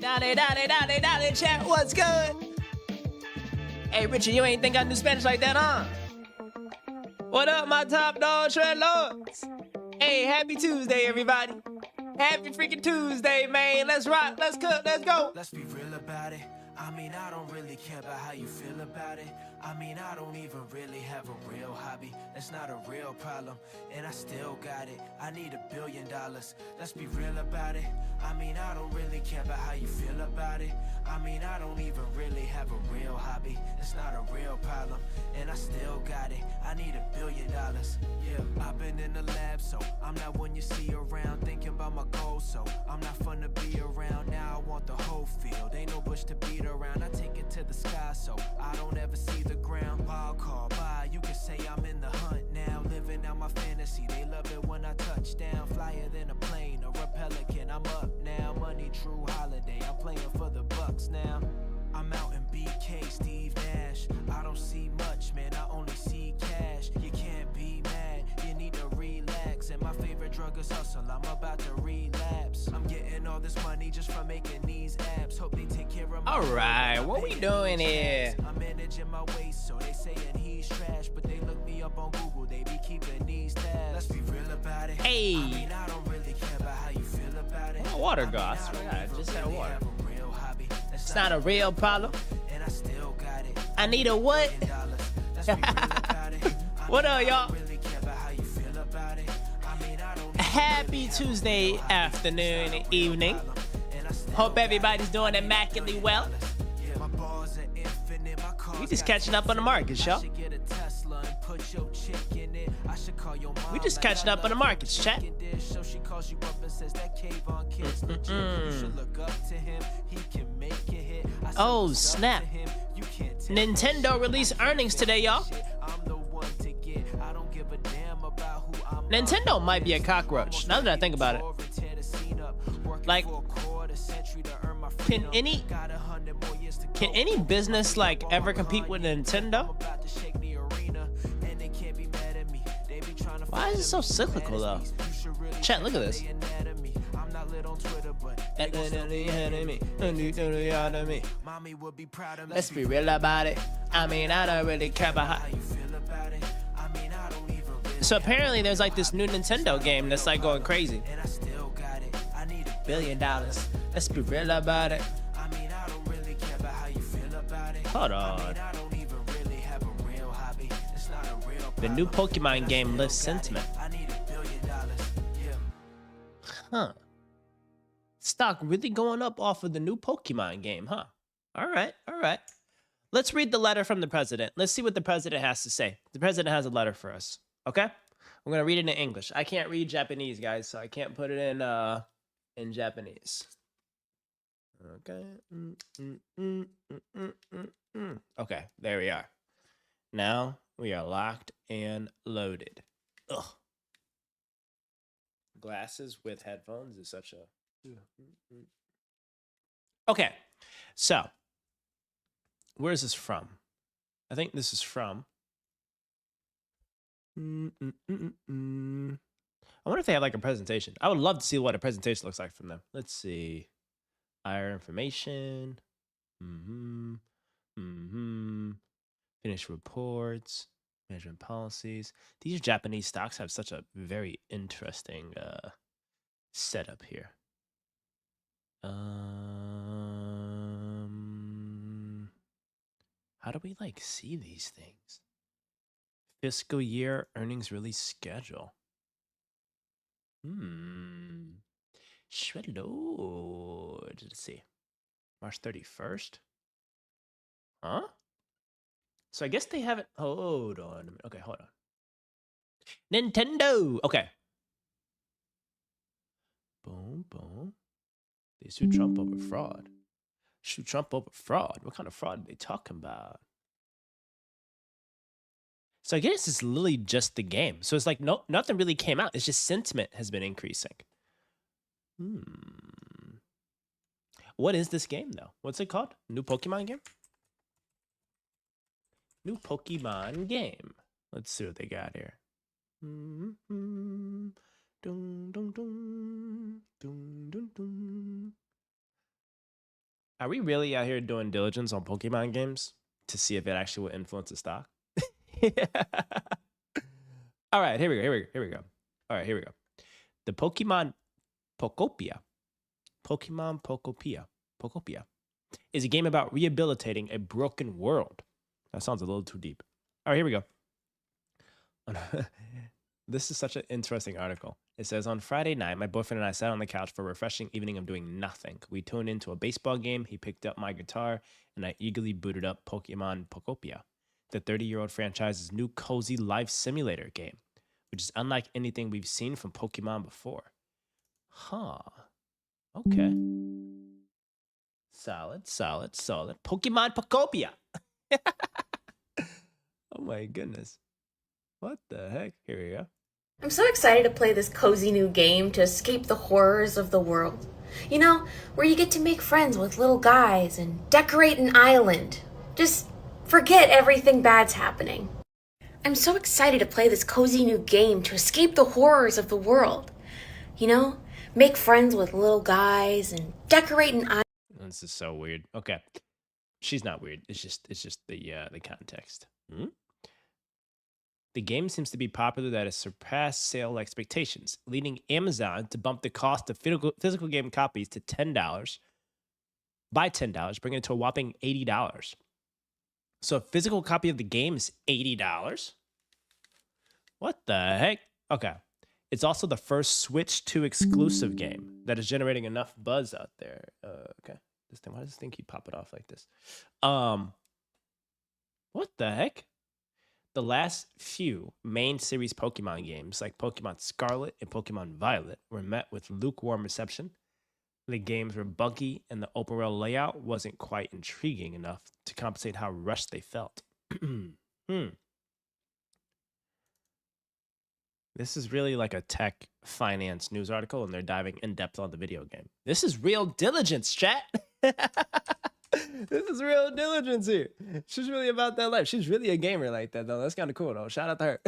Dale, chat, what's good? Hey, Richard, you ain't think I knew Spanish like that, huh? What up, my top dog, Shred Lords? Hey, happy Tuesday, everybody. Happy freaking Tuesday, man. Let's rock, let's cook, let's go. Let's be real about it. I mean, I don't really care about how you feel about it. I mean, I don't even really have a real hobby. That's not a real problem, and I still got it. I need $1 billion. Let's be real about it. I mean, I don't really care about how you feel about it. I mean, I don't even really have a real hobby. It's not a real problem, and I still got it. I need $1 billion. Yeah, I've been in the lab, so I'm not one you see around. Thinking about my goals, so I'm not fun to be around. Now I want the whole field. Ain't no bush to beat around. I take it to the sky, so I don't ever see the ground. Wild call by, you can say I'm in the hunt now. Living out my fantasy, they love it when I touch down. Flyer than a plane or a pelican, I'm up now. Money, true holiday, I'm playing for the Bucks now. I'm out in BK, Steve Nash. I don't see much, man, I only see cash. You can't be mad, you need to relax. And my favorite drug is hustle, I'm about to relapse. I'm getting all this money just from making these apps. Hope they take care of my Alright, what we doing here? I'm managing my waist, so they saying he's trash. But they look me up on Google, they be keeping these tabs. Let's be real about it. Hey. I mean, I don't really care about how you feel about it. Oh, water, I mean, goss. I don't Yeah, even just had really water. have a real hobby. It's not a real problem. And I still got it. I need a what? Let's be real about it. What up, y'all? I don't really care about how you feel about it. I mean, I don't Happy Tuesday afternoon and evening. Hope everybody's doing immaculately well. We just catching up on the markets, y'all. We just catching up on the markets, chat. Oh, snap. Nintendo released earnings today, y'all. Nintendo might be a cockroach, now that I think about it. Like, can any business like ever compete with Nintendo? Why is it so cyclical though? Chat, look at this. Let's be real about it. I mean, I don't really care about how. So apparently there's like this new Nintendo game that's like going crazy. $1 billion. Let's be real about it. Hold on. The new Pokemon game lifts sentiment. Huh. Stock really going up off of the new Pokemon game, huh? All right, all right. Let's read the letter from the president. Let's see what the president has to say. The president has a letter for us, okay? I'm gonna read it in English. I can't read Japanese, guys, so I can't put it in Japanese. Okay. Okay, there we are. Now we are locked and loaded. Ugh. Glasses with headphones is such a... Okay, so where is this from? I think this is from... I wonder if they have like a presentation. I would love to see what a presentation looks like from them. Let's see. Higher information. Finished reports. Management policies. These Japanese stocks have such a very interesting setup here. How do we like see these things? Fiscal year earnings release schedule. Shred Lord. Let's see. March 31st. Huh? So I guess they haven't. Hold on a minute. Okay, hold on. Nintendo. Okay. Boom, boom. They sue Trump over fraud. Sue Trump over fraud. What kind of fraud are they talking about? So I guess it's literally just the game. So it's like nothing really came out. It's just sentiment has been increasing. What is this game though? What's it called? New Pokemon game? New Pokemon game. Let's see what they got here. Dun, dun, dun, dun, dun, dun. Are we really out here doing diligence on Pokemon games to see if it actually will influence the stock? All right, here we go. All right, here we go. The Pokemon Pokopia is a game about rehabilitating a broken world. That sounds a little too deep. All right, here we go. This is such an interesting article. It says, on Friday night, my boyfriend and I sat on the couch for a refreshing evening of doing nothing. We tuned into a baseball game. He picked up my guitar, and I eagerly booted up Pokemon Pokopia, the 30-year-old franchise's new cozy life simulator game, which is unlike anything we've seen from Pokemon before. Huh. Okay. Solid. Pokemon Pokopia. Oh my goodness. What the heck? Here we go. I'm so excited to play this cozy new game to escape the horrors of the world. You know, where you get to make friends with little guys and decorate an island. Just forget everything bad's happening. I'm so excited to play this cozy new game to escape the horrors of the world. You know, make friends with little guys and decorate an island. This is so weird. Okay. She's not weird. It's just the context. The game seems to be popular that has surpassed sale expectations, leading Amazon to bump the cost of physical game copies to $10 by $10, bringing it to a whopping $80. So a physical copy of the game is $80? What the heck? Okay. It's also the first Switch 2 exclusive game that is generating enough buzz out there. Okay. Why does this thing keep popping off like this? What the heck? The last few main series Pokemon games, like Pokemon Scarlet and Pokemon Violet, were met with lukewarm reception. The games were buggy, and the open world layout wasn't quite intriguing enough to compensate how rushed they felt. This is really like a tech finance news article, and they're diving in depth on the video game. This is real diligence, chat. This is real diligence here. She's really about that life. She's really a gamer like that, though. That's kind of cool, though. Shout out to her.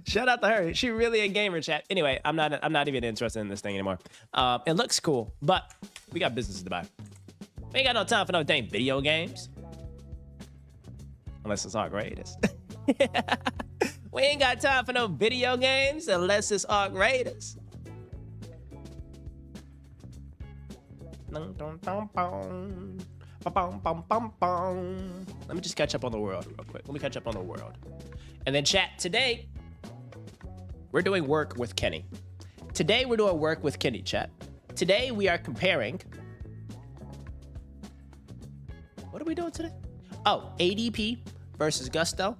Shout out to her. She's really a gamer, chat. Anyway, I'm not even interested in this thing anymore. It looks cool, but we got business to buy. We ain't got no time for no dang video games. Unless it's Arc Raiders. We ain't got time for no video games unless it's Arc Raiders. Let me just catch up on the world real quick. And then chat, today, we're doing work with Kenny. Today, chat. Today, we are comparing... What are we doing today? Oh, ADP versus Gusto.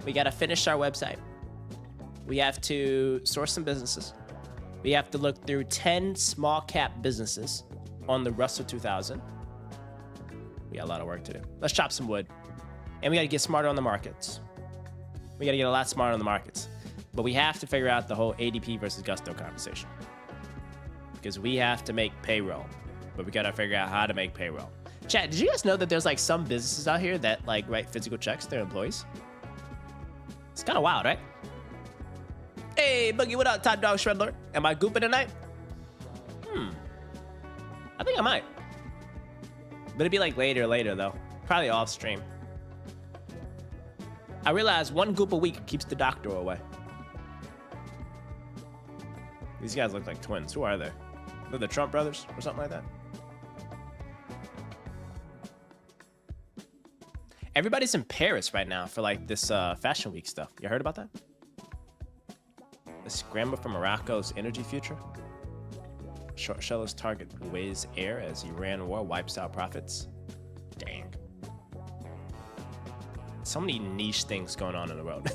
We got to finish our website. We have to source some businesses. We have to look through 10 small cap businesses on the Russell 2000. We got a lot of work to do. Let's chop some wood. And we got to get smarter on the markets. We got to get a lot smarter on the markets. But we have to figure out the whole ADP versus Gusto conversation. Because we have to make payroll. But we got to figure out how to make payroll. Chat, did you guys know that there's like some businesses out here that like write physical checks to their employees? It's kind of wild, right? Hey, Boogie, what up, Top Dog Shredler? Am I gooping tonight? I think I might. But it'd be like later though. Probably off stream. I realize one goop a week keeps the doctor away. These guys look like twins. Who are they? They're the Trump brothers or something like that? Everybody's in Paris right now for like this Fashion Week stuff. You heard about that? The scramble for Morocco's energy future. Short sellers target Wizz Air as Iran war wipes out profits. Dang. So many niche things going on in the world.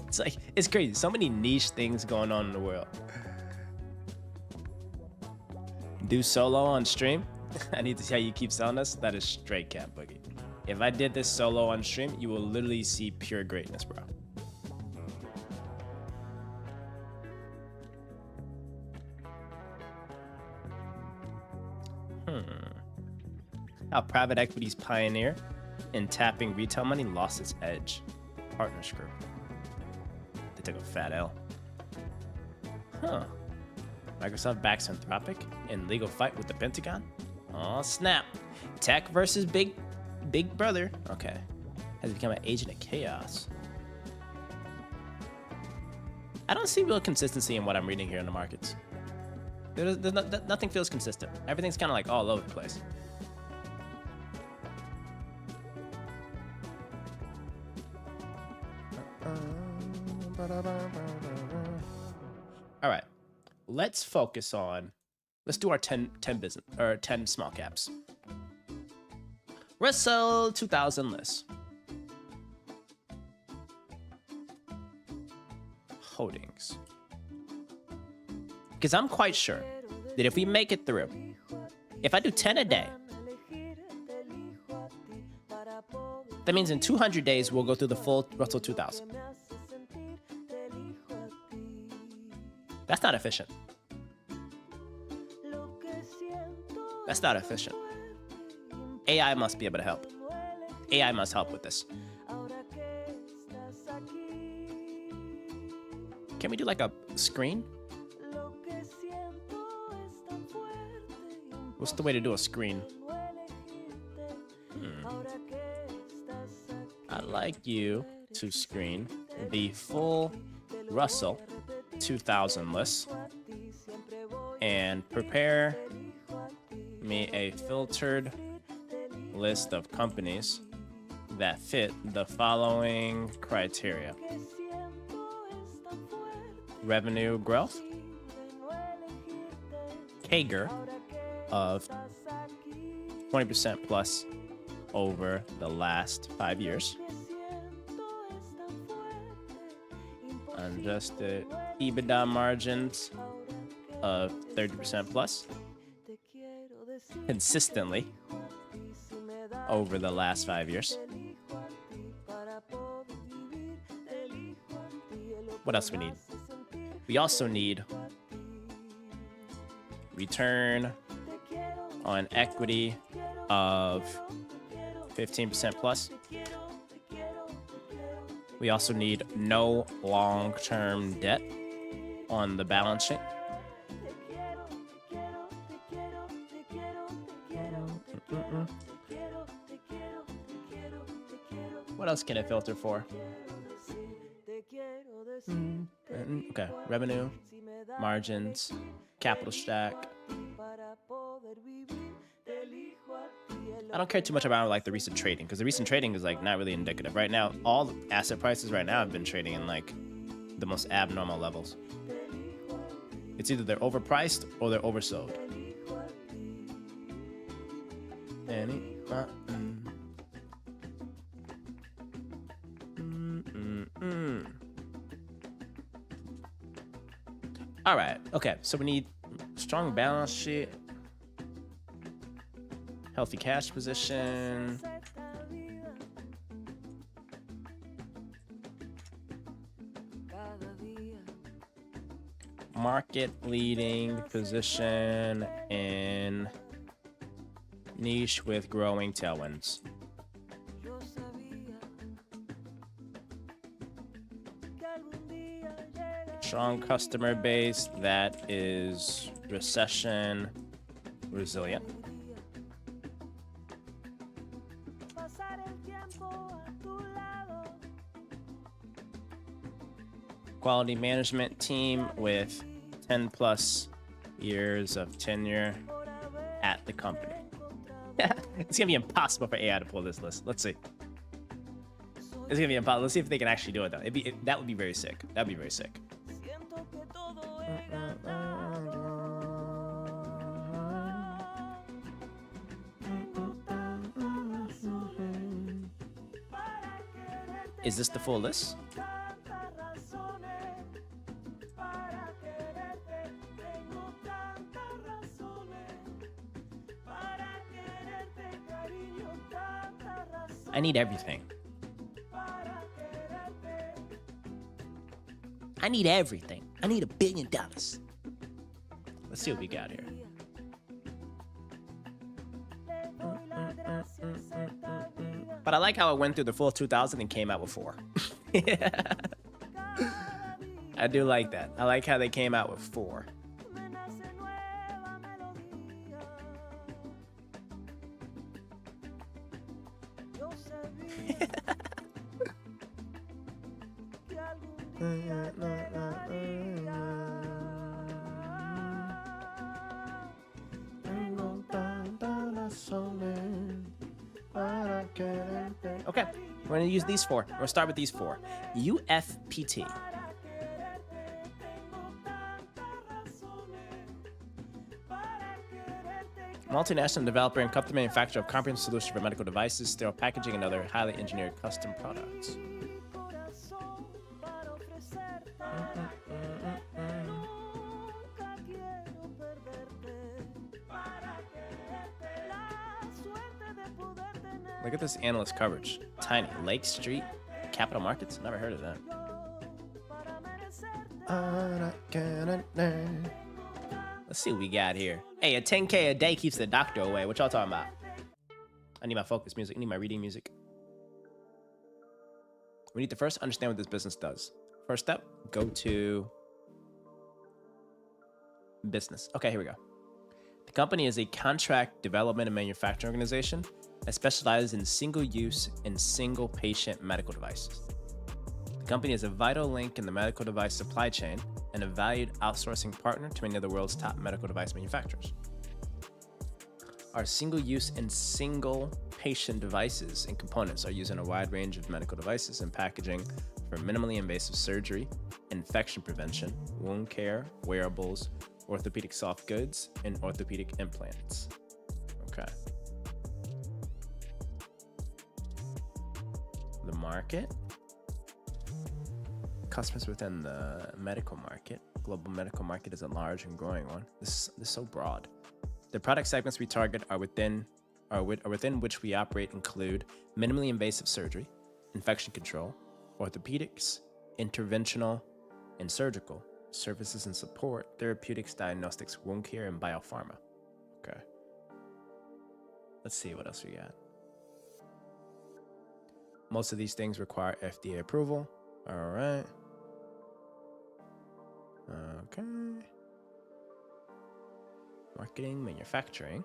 It's crazy. So many niche things going on in the world. Do solo on stream? I need to see how you keep selling us. That is straight cap, Boogie. If I did this solo on stream, you will literally see pure greatness, bro. How private equity's pioneer in tapping retail money lost its edge. Partners Group. They took a fat L. Huh. Microsoft backs Anthropic in legal fight with the Pentagon. Oh snap! Tech versus Big Brother. Okay, has become an agent of chaos. I don't see real consistency in what I'm reading here in the markets. Nothing feels consistent. Everything's kind of like all over the place. All right, let's focus on. Let's do our 10 business or 10 small caps. Russell 2000 list. Holdings. Because I'm quite sure that if we make it through, if I do 10 a day, that means in 200 days we'll go through the full Russell 2000. That's not efficient. That's not efficient. AI must be able to help. AI must help with this. Can we do like a screen? What's the way to do a screen? I'd like you to screen the full Russell 2000 list and prepare me a filtered list of companies that fit the following criteria. Revenue growth, CAGR of 20% plus over the last 5 years. Adjusted EBITDA margins of 30% plus consistently over the last 5 years. What else we need? We also need return on equity of 15% plus. We also need no long-term debt on the balance sheet. What else can I filter for? Okay, revenue, margins, capital stack. I don't care too much about like the recent trading because the recent trading is like not really indicative. Right now, all the asset prices right now have been trading in like the most abnormal levels. It's either they're overpriced or they're oversold. All right. Okay. So we need strong balance sheet, healthy cash position, market leading position in niche with growing tailwinds. Strong customer base that is recession resilient. Quality management team with 10 plus years of tenure at the company. It's gonna be impossible for AI to pull this list. Let's see. It's gonna be impossible. Let's see if they can actually do it though. That would be very sick. That'd be very sick. Is this the full list? I need everything. I need everything. I need $1 billion. Let's see what we got here. But I like how it went through the full 2000 and came out with 4. I do like that. I like how they came out with 4. Okay, we're gonna use these four. We're gonna start with these four. UFPT. Multinational developer and company manufacturer of comprehensive solutions for medical devices, sterile packaging, and other highly engineered custom products. Look at this analyst coverage. Tiny. Lake Street Capital Markets? Never heard of that. Let's see what we got here. Hey, a 10K a day keeps the doctor away. What y'all talking about? I need my focus music. I need my reading music. We need to first understand what this business does. First step, go to business. Okay, here we go. The company is a contract development and manufacturing organization that specializes in single-use and single-patient medical devices. The company is a vital link in the medical device supply chain and a valued outsourcing partner to many of the world's top medical device manufacturers. Our single-use and single-patient devices and components are used in a wide range of medical devices and packaging for minimally invasive surgery, infection prevention, wound care, wearables, orthopedic soft goods, and orthopedic implants. Okay. The market. Customers within the medical market. Global medical market is a large and growing one. This is so broad. The product segments we target are within which we operate include minimally invasive surgery, infection control, orthopedics, interventional, and surgical, services and support, therapeutics, diagnostics, wound care, and biopharma. Okay. Let's see what else we got. Most of these things require FDA approval. All right. Okay. Marketing, manufacturing.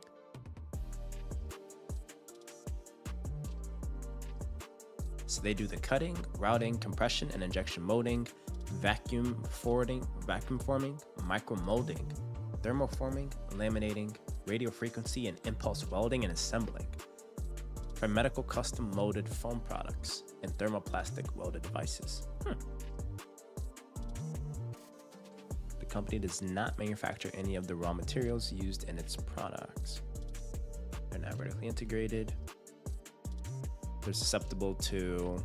So they do the cutting, routing, compression, and injection molding, vacuum forming, micro molding, thermoforming, laminating, radio frequency, and impulse welding and assembling for medical custom molded foam products and thermoplastic welded devices. The company does not manufacture any of the raw materials used in its products. They're not vertically integrated. They're susceptible to...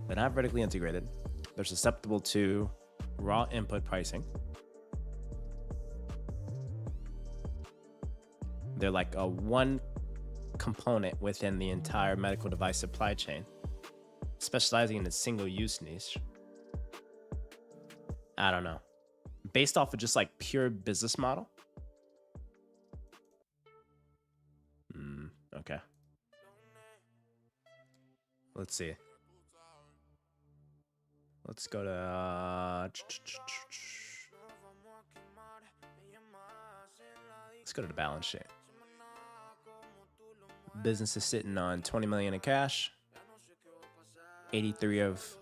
They're not vertically integrated. They're susceptible to raw input pricing. They're like a one component within the entire medical device supply chain, specializing in a single-use niche. I don't know. Based off of just like pure business model. Okay. Let's see. Let's go to... let's go to the balance sheet. Business is sitting on 20 million in cash, 83 of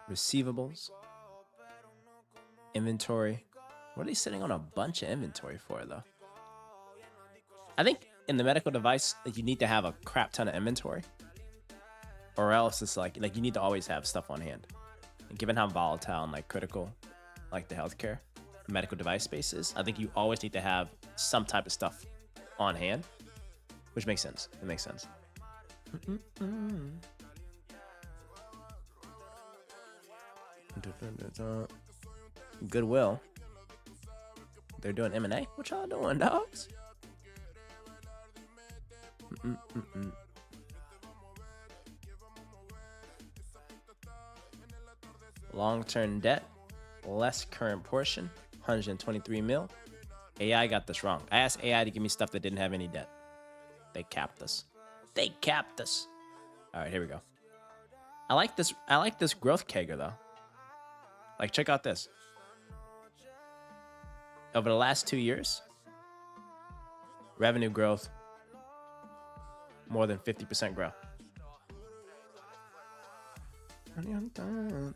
receivables, inventory. What are they sitting on a bunch of inventory for, though? I think in the medical device, you need to have a crap ton of inventory, or else it's like you need to always have stuff on hand. And given how volatile and like critical, like the healthcare medical device space is, I think you always need to have some type of stuff on hand, which makes sense. It makes sense. Goodwill. They're doing M&A. What y'all doing, dogs? Long-term debt, less current portion, 123 mil. AI got this wrong. I asked AI to give me stuff that didn't have any debt. They capped us. They capped us. All right, here we go. I like this growth CAGR though. Like, check out this. Over the last 2 years, revenue growth more than 50% growth.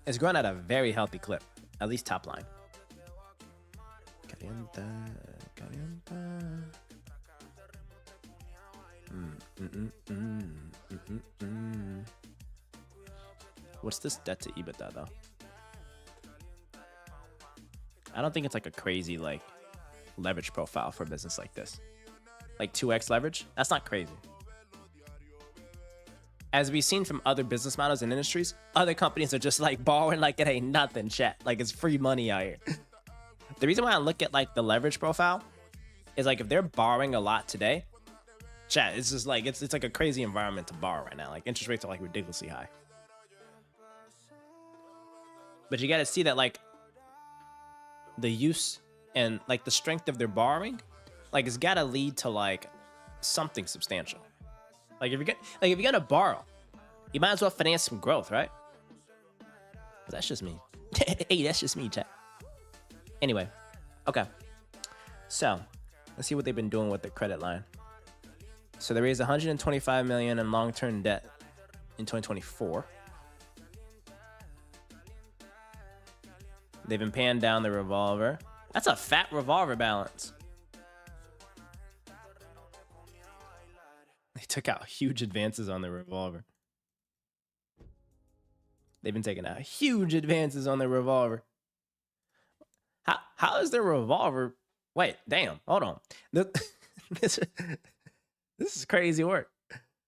It's growing at a very healthy clip, at least top line. Caliente, caliente. What's this debt to EBITDA though? I don't think it's like a crazy like leverage profile for a business like this. Like 2x leverage, that's not crazy. As we've seen from other business models and industries, other companies are just like borrowing like it ain't nothing, chat. Like it's free money out here. The reason why I look at like the leverage profile is like if they're borrowing a lot today, chat, it's just like it's like a crazy environment to borrow right now. Like interest rates are like ridiculously high. But you gotta see that like the use and like the strength of their borrowing, like it's gotta lead to like something substantial. Like if you're gonna borrow, you might as well finance some growth, right? But that's just me. Hey, that's just me, chat. Anyway, okay. So let's see what they've been doing with their credit line. So they raised 125 million in long-term debt in 2024. They've been paying down the revolver. That's a fat revolver balance. They took out huge advances on the revolver. They've been taking out huge advances on the revolver. How is their revolver? Wait, damn, hold on. This is crazy work.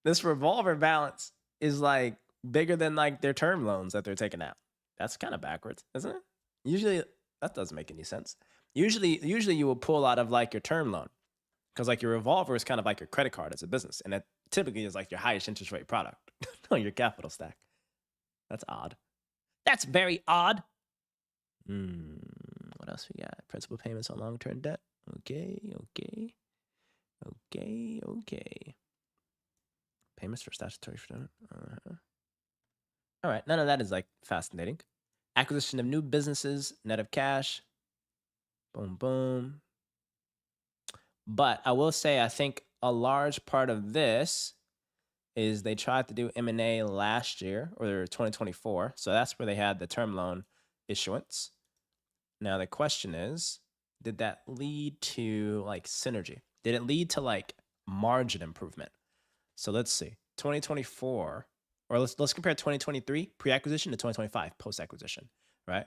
This revolver balance is like bigger than like their term loans that they're taking out. That's kind of backwards, isn't it? Usually that doesn't make any sense. Usually you will pull out of like your term loan because like your revolver is kind of like your credit card as a business, and it typically is like your highest interest rate product on your capital stack. That's odd. That's very odd. What else we got? Principal payments on long-term debt. Okay. Payments for statutory. All right, none of that is like fascinating. Acquisition of new businesses, net of cash. Boom, boom. But I will say, I think a large part of this is they tried to do M&A last year, or 2024. So that's where they had the term loan issuance. Now the question is, did that lead to like synergy? Did it lead to like margin improvement? So let's see, 2024, or let's compare 2023 pre-acquisition to 2025 post-acquisition, right?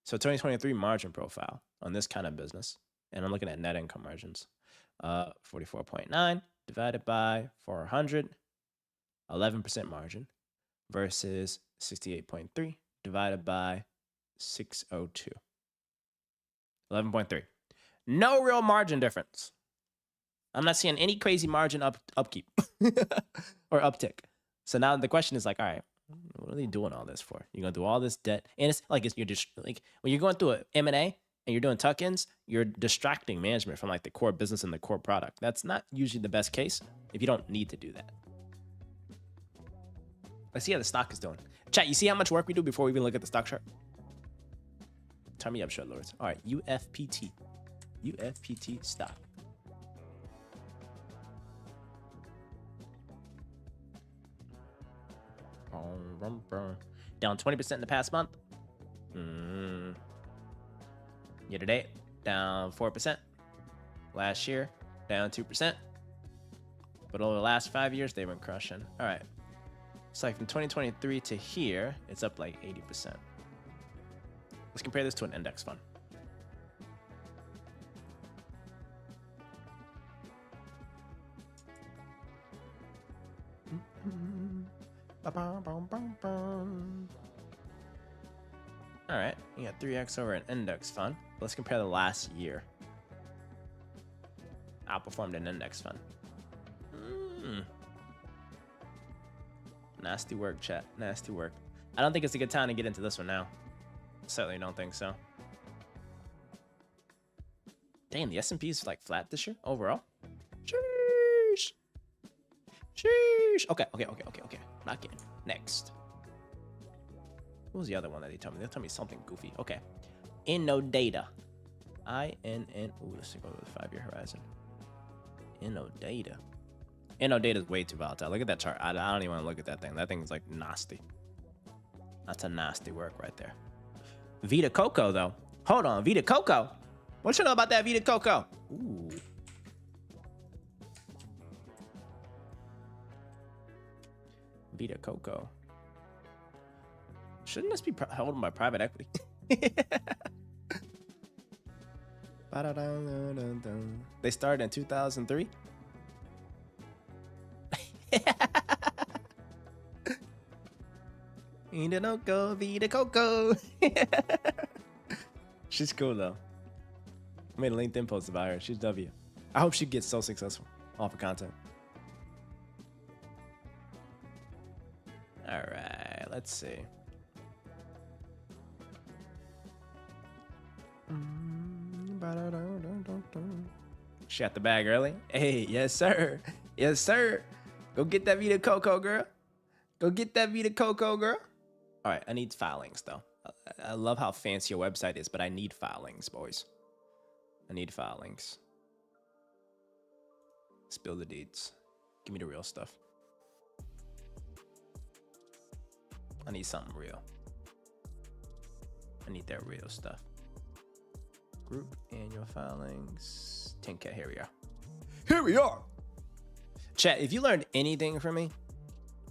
So 2023 margin profile on this kind of business, and I'm looking at net income margins, 44.9 divided by 400, 11% margin versus 68.3 divided by 602. 11.3. No real margin difference. I'm not seeing any crazy margin upkeep or uptick. So now the question is like, all right, what are they doing all this for? You're gonna do all this debt, and it's like you're just like when you're going through an M&A and you're doing tuck-ins, you're distracting management from like the core business and the core product. That's not usually the best case if you don't need to do that. Let's see how the stock is doing. Chat, you see how much work we do before we even look at the stock chart? Turn me up, short lords. All right, UFPT stock. Down 20% in the past month. Year to date, down 4%. Last year, down 2%. But over the last 5 years, they've been crushing. All right. It's like from 2023 to here, it's up like 80%. Let's compare this to an index fund. All right, you got 3x over an index fund. Let's compare the last year. Outperformed an index fund. Nasty work, chat. Nasty work. I don't think it's a good time to get into this one now. Certainly don't think so. Damn, the S&P is like flat this year overall. Sheesh. Okay. Not getting. Next. What was the other one that they told me? They told me something goofy. Okay. Innodata. INN. Ooh, let's go to the 5-year horizon. Innodata. No, data's way too volatile. Look at that chart. I don't even want to look at that thing. That thing's like nasty. That's a nasty work right there. Vita Coco, though. Hold on, Vita Coco. What you know about that Vita Coco? Ooh. Vita Coco. Shouldn't this be held by private equity? They started in 2003. Vita Coco, Vita Coco. She's cool though. I made a LinkedIn post about her. She's W. I hope she gets so successful off of content. All right, let's see. She got the bag early. Hey, yes sir, yes sir. Go get that Vita Coco, girl. Go get that Vita Coco, girl. All right, I need filings though. I love how fancy your website is, but I need filings, boys. I need filings. Spill the deeds. Give me the real stuff. I need something real. I need that real stuff. Group annual filings. 10K. Here we are. Here we are. Chat, if you learned anything from me,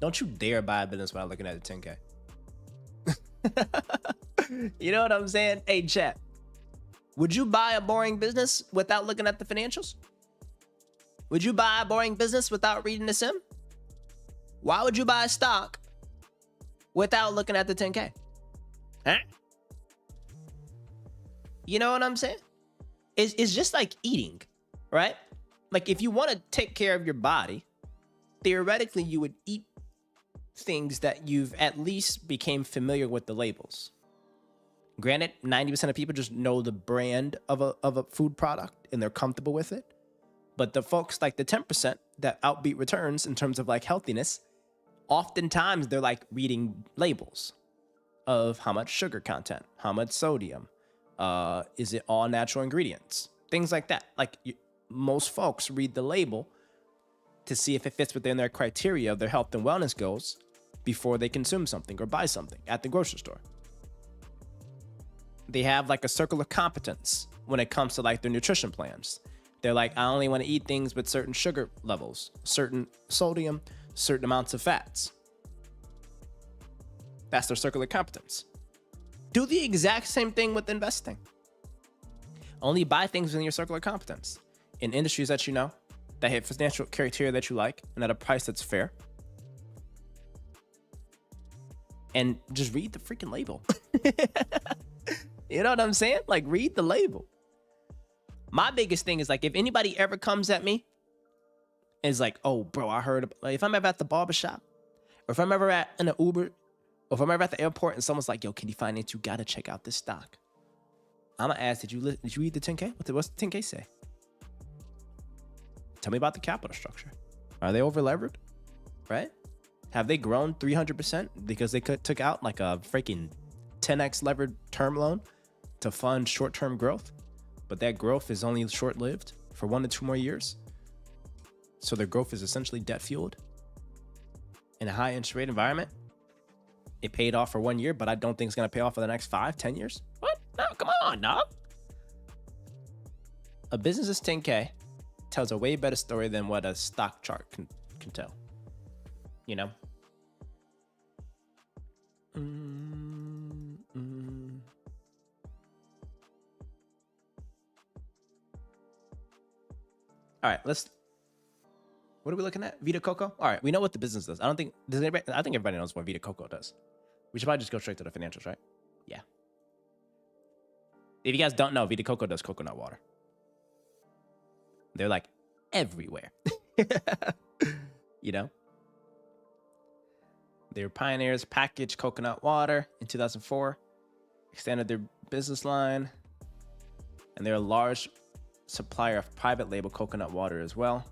don't you dare buy a business without looking at the 10K. You know what I'm saying? Hey, chat. Would you buy a boring business without looking at the financials? Would you buy a boring business without reading the sim? Why would you buy a stock without looking at the 10K? Huh? You know what I'm saying? It's just like eating, right? Like if you want to take care of your body, theoretically you would eat things that you've at least became familiar with the labels. Granted, 90% of people just know the brand of a food product and they're comfortable with it. But the folks like the 10% that outbeat returns in terms of like healthiness, oftentimes they're like reading labels of how much sugar content, how much sodium, is it all natural ingredients, things like that. Like most folks read the label to see if it fits within their criteria of their health and wellness goals before they consume something or buy something at the grocery store. They have like a circle of competence when it comes to like their nutrition plans. They're like, I only want to eat things with certain sugar levels, certain sodium, certain amounts of fats. That's their circle of competence. Do the exact same thing with investing. Only buy things within your circle of competence in industries that you know, that have financial criteria that you like, and at a price that's fair. And just read the freaking label. You know what I'm saying? Like, read the label. My biggest thing is like, if anybody ever comes at me and is like, oh, bro, I heard, like, if I'm ever at the barbershop, or if I'm ever in an Uber, or if I'm ever at the airport and someone's like, yo, can you finance? You got to check out this stock. I'm going to ask, did you read the 10K? What's the 10K say? Tell me about the capital structure. Are they over levered? Right? Have they grown 300% because they took out like a freaking 10x levered term loan to fund short-term growth? But that growth is only short-lived for 1 to 2 more years. So their growth is essentially debt-fueled in a high interest rate environment. It paid off for 1 year, but I don't think it's going to pay off for the next 5, 10 years. What? No, come on, no. A business's 10K tells a way better story than what a stock chart can tell. You know? All right, what are we looking at? Vita Coco? All right, we know what the business does. I think everybody knows what Vita Coco does. We should probably just go straight to the financials, right? Yeah. If you guys don't know, Vita Coco does coconut water. They're like everywhere. You know? They were pioneers, packaged coconut water in 2004, extended their business line, and they're a large supplier of private label coconut water as well.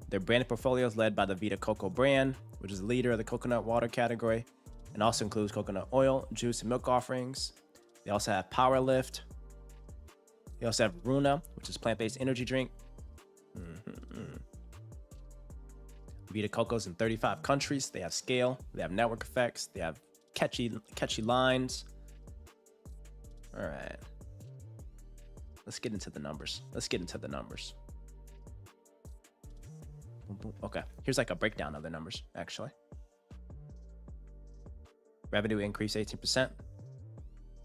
Their branded portfolio is led by the Vita Coco brand, which is the leader of the coconut water category, and also includes coconut oil, juice, and milk offerings. They also have Power Lift. They also have Runa, which is plant-based energy drink. Vita Coco's in 35 countries. They have scale. They have network effects. They have catchy lines. All right. Let's get into the numbers. Boom, boom. Okay. Here's like a breakdown of the numbers, actually. Revenue increased 18%.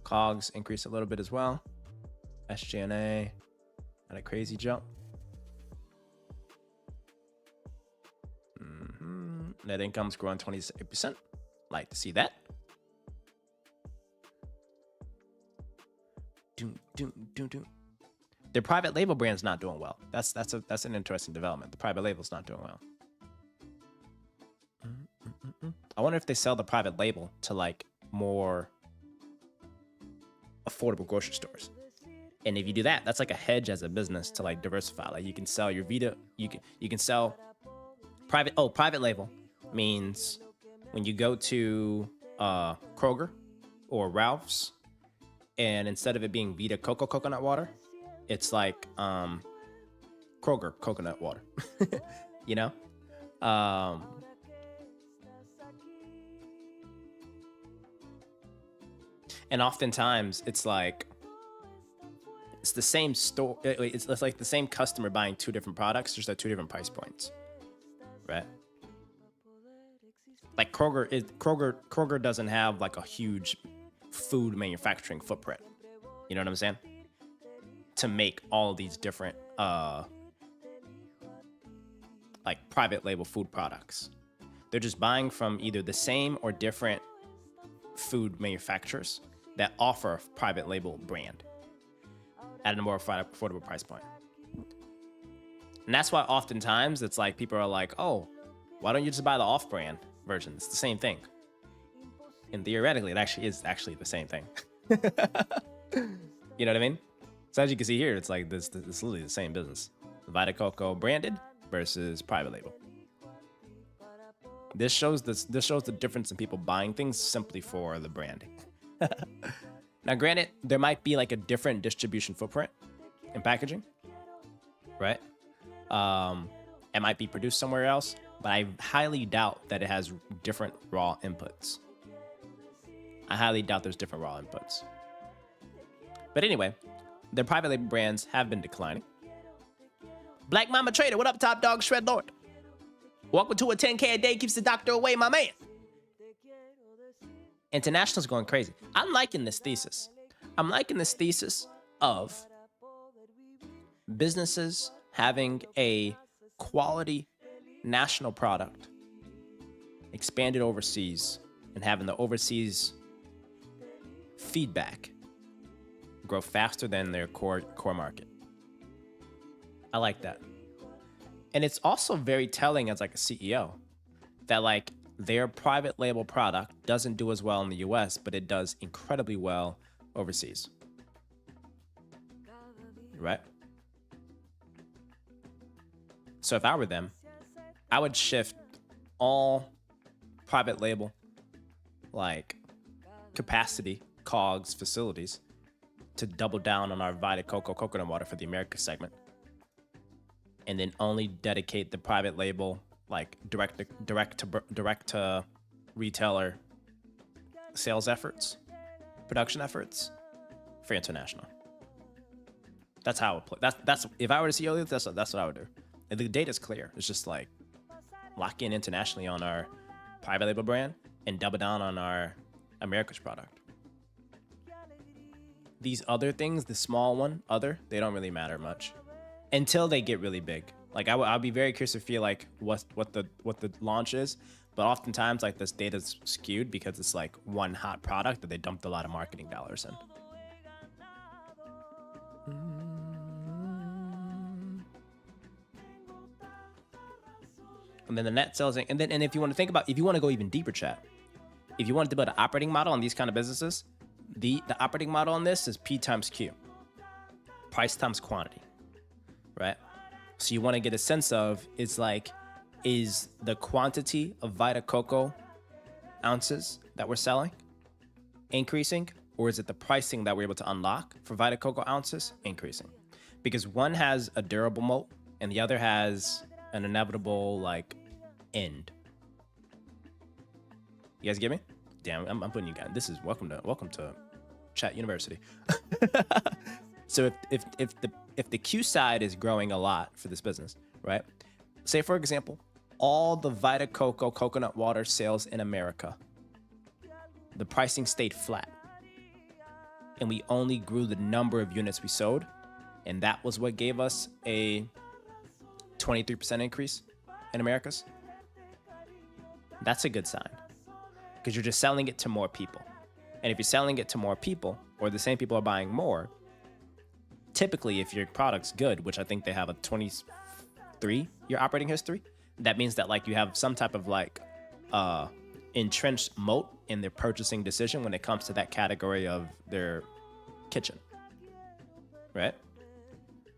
COGS increased a little bit as well. SG&A had a crazy jump. Net income's growing 28%. Like to see that. Their private label brand's not doing well. That's an interesting development. The private label's not doing well. I wonder if they sell the private label to like more affordable grocery stores. And if you do that, that's like a hedge as a business to like diversify. Like you can sell your Vita, you can sell private label means when you go to Kroger or Ralph's, and instead of it being Vita Coco coconut water, it's like Kroger coconut water. You know? And oftentimes it's like it's the same store. It's like the same customer buying two different products, just at two different price points, right? Like Kroger doesn't have like a huge food manufacturing footprint. You know what I'm saying? To make all these different like private label food products. They're just buying from either the same or different food manufacturers that offer a private label brand at a more affordable price point. And that's why oftentimes it's like people are like, oh, why don't you just buy the off-brand version? It's the same thing. And theoretically, it actually is the same thing. You know what I mean? So as you can see here, it's like this is literally the same business. Vita Coco branded versus private label. This shows the difference in people buying things simply for the branding. Now, granted, there might be like a different distribution footprint in packaging, right? It might be produced somewhere else, but I highly doubt that it has different raw inputs. I highly doubt there's different raw inputs. But anyway, their private label brands have been declining. Black Mama Trader, what up, Top Dog Shred Lord? Welcome to a 10K a day keeps the doctor away, my man. International's going crazy. I'm liking this thesis. I'm liking this thesis of businesses having a quality national product expanded overseas and having the overseas feedback grow faster than their core market. I like that. And it's also very telling as like a CEO that like their private label product doesn't do as well in the US, but it does incredibly well overseas. Right? So if I were them, I would shift all private label like capacity, COGS, facilities to double down on our Vita Coco coconut water for the Americas segment. And then only dedicate the private label, like direct to retailer sales efforts, production efforts for international. That's how I would play. That's if I were to CEO, that's what I would do. And the data's clear. It's just like lock in internationally on our private label brand and double down on our America's product. These other things, the small one, they don't really matter much until they get really big. Like I'll be very curious to feel like what the launch is, but oftentimes like this data's skewed because it's like one hot product that they dumped a lot of marketing dollars in. And then the net sales, and if you want to think about, if you want to go even deeper, chat, if you want to build an operating model on these kind of businesses, the operating model on this is P times Q, price times quantity, right? So you want to get a sense of, is the quantity of Vita Coco ounces that we're selling increasing, or is it the pricing that we're able to unlock for Vita Coco ounces increasing? Because one has a durable moat and the other has an inevitable like end. You guys get me? Damn, I'm putting you guys. This is welcome to Chat University. So if the Q side is growing a lot for this business, right? Say for example, all the Vita Coco coconut water sales in America, the pricing stayed flat, and we only grew the number of units we sold, and that was what gave us a 23% increase in Americas. That's a good sign, because you're just selling it to more people. And if you're selling it to more people, or the same people are buying more, typically if your product's good, which I think they have a 23-year operating history, that means that like you have some type of like entrenched moat in their purchasing decision when it comes to that category of their kitchen, right?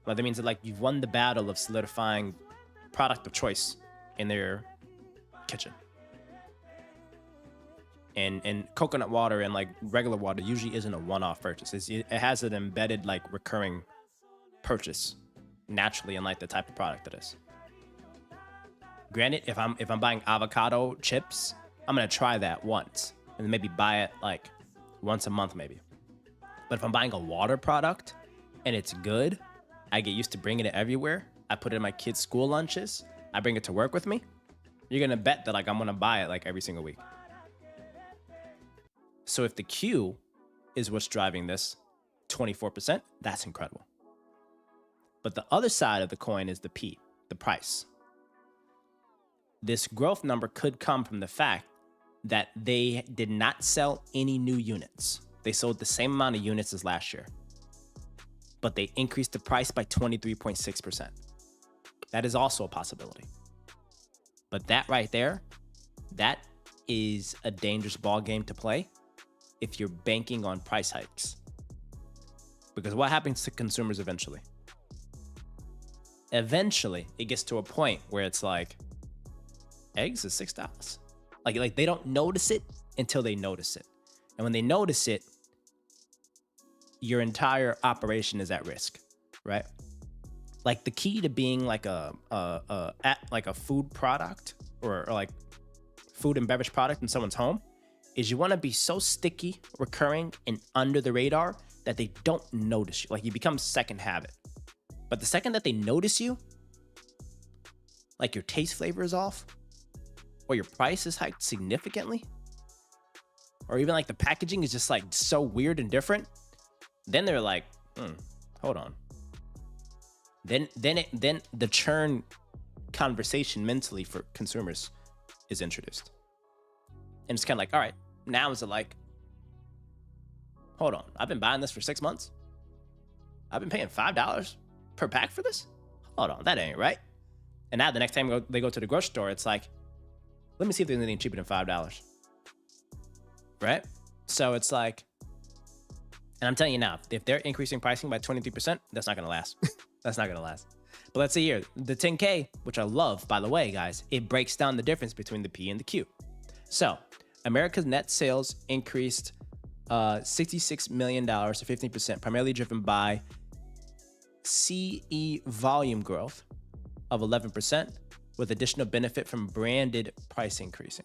Well, that means that like you've won the battle of solidifying product of choice in their kitchen. And coconut water and like regular water usually isn't a one-off purchase. It has an embedded like recurring purchase naturally in like the type of product it is. Granted, if I'm buying avocado chips, I'm gonna try that once and maybe buy it like once a month maybe. But if I'm buying a water product and it's good, I get used to bringing it everywhere. I put it in my kids' school lunches. I bring it to work with me. You're gonna bet that like I'm gonna buy it like every single week. So if the Q is what's driving this 24%, that's incredible. But the other side of the coin is the P, the price. This growth number could come from the fact that they did not sell any new units. They sold the same amount of units as last year, but they increased the price by 23.6%. That is also a possibility. But that right there, that is a dangerous ball game to play if you're banking on price hikes. Because what happens to consumers eventually? Eventually, it gets to a point where it's like, eggs is $6. Like they don't notice it until they notice it. And when they notice it, your entire operation is at risk, right? Like the key to being like a food product or like food and beverage product in someone's home is you want to be so sticky, recurring, and under the radar that they don't notice you. Like you become second habit. But the second that they notice you, like your taste flavor is off, or your price is hiked significantly, or even like the packaging is just like so weird and different, then they're like, hold on. Then the churn conversation mentally for consumers is introduced. And it's kind of like, all right, now is it like, hold on, I've been buying this for 6 months. I've been paying $5 per pack for this. Hold on, that ain't right. And now the next time they go to the grocery store, it's like, let me see if there's anything cheaper than $5. Right? So it's like, and I'm telling you now, if they're increasing pricing by 23%, that's not going to last. That's not going to last. But let's see here, the 10K, which I love, by the way, guys, it breaks down the difference between the P and the Q. So America's net sales increased $66 million or 15%, primarily driven by CE volume growth of 11%, with additional benefit from branded price increasing.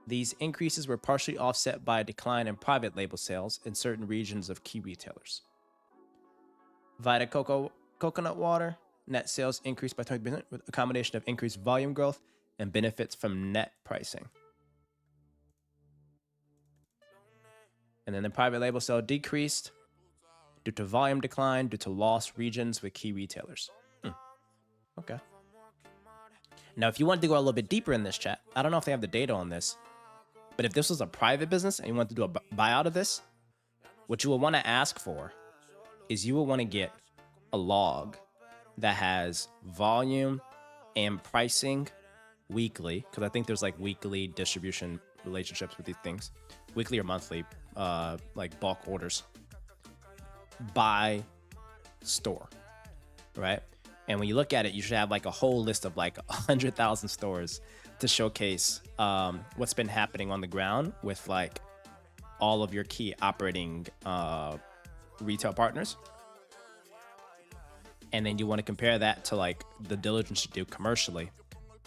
These increases were partially offset by a decline in private label sales in certain regions of key retailers. Vita Coco coconut water net sales increased by 20% with a combination of increased volume growth and benefits from net pricing. And then the private label sale decreased due to volume decline due to lost regions with key retailers. Okay. Now, if you wanted to go a little bit deeper in this chat, I don't know if they have the data on this, but if this was a private business and you want to do a buyout of this, what you will want to ask for is you will want to get a log that has volume and pricing weekly, because I think there's like weekly distribution relationships with these things, weekly or monthly, like bulk orders by store, right? And when you look at it, you should have like a whole list of like 100,000 stores to showcase what's been happening on the ground with like all of your key operating retail partners. And then you want to compare that to like the diligence you do commercially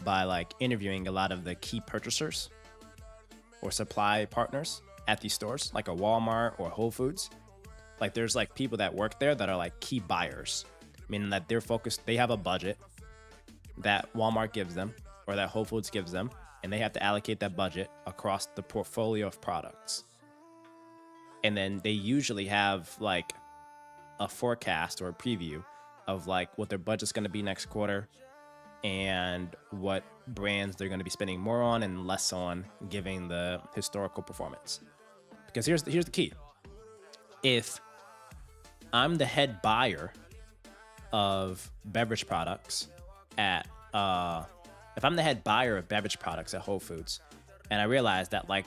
by like interviewing a lot of the key purchasers or supply partners at these stores, like a Walmart or Whole Foods. Like there's like people that work there that are like key buyers, meaning that they're focused, they have a budget that Walmart gives them or that Whole Foods gives them, and they have to allocate that budget across the portfolio of products. And then they usually have like a forecast or a preview of like what their budget's going to be next quarter and what brands they're going to be spending more on and less on, giving the historical performance. Because here's the key. If I'm the head buyer of beverage products at if I'm the head buyer of beverage products at Whole Foods, and I realize that like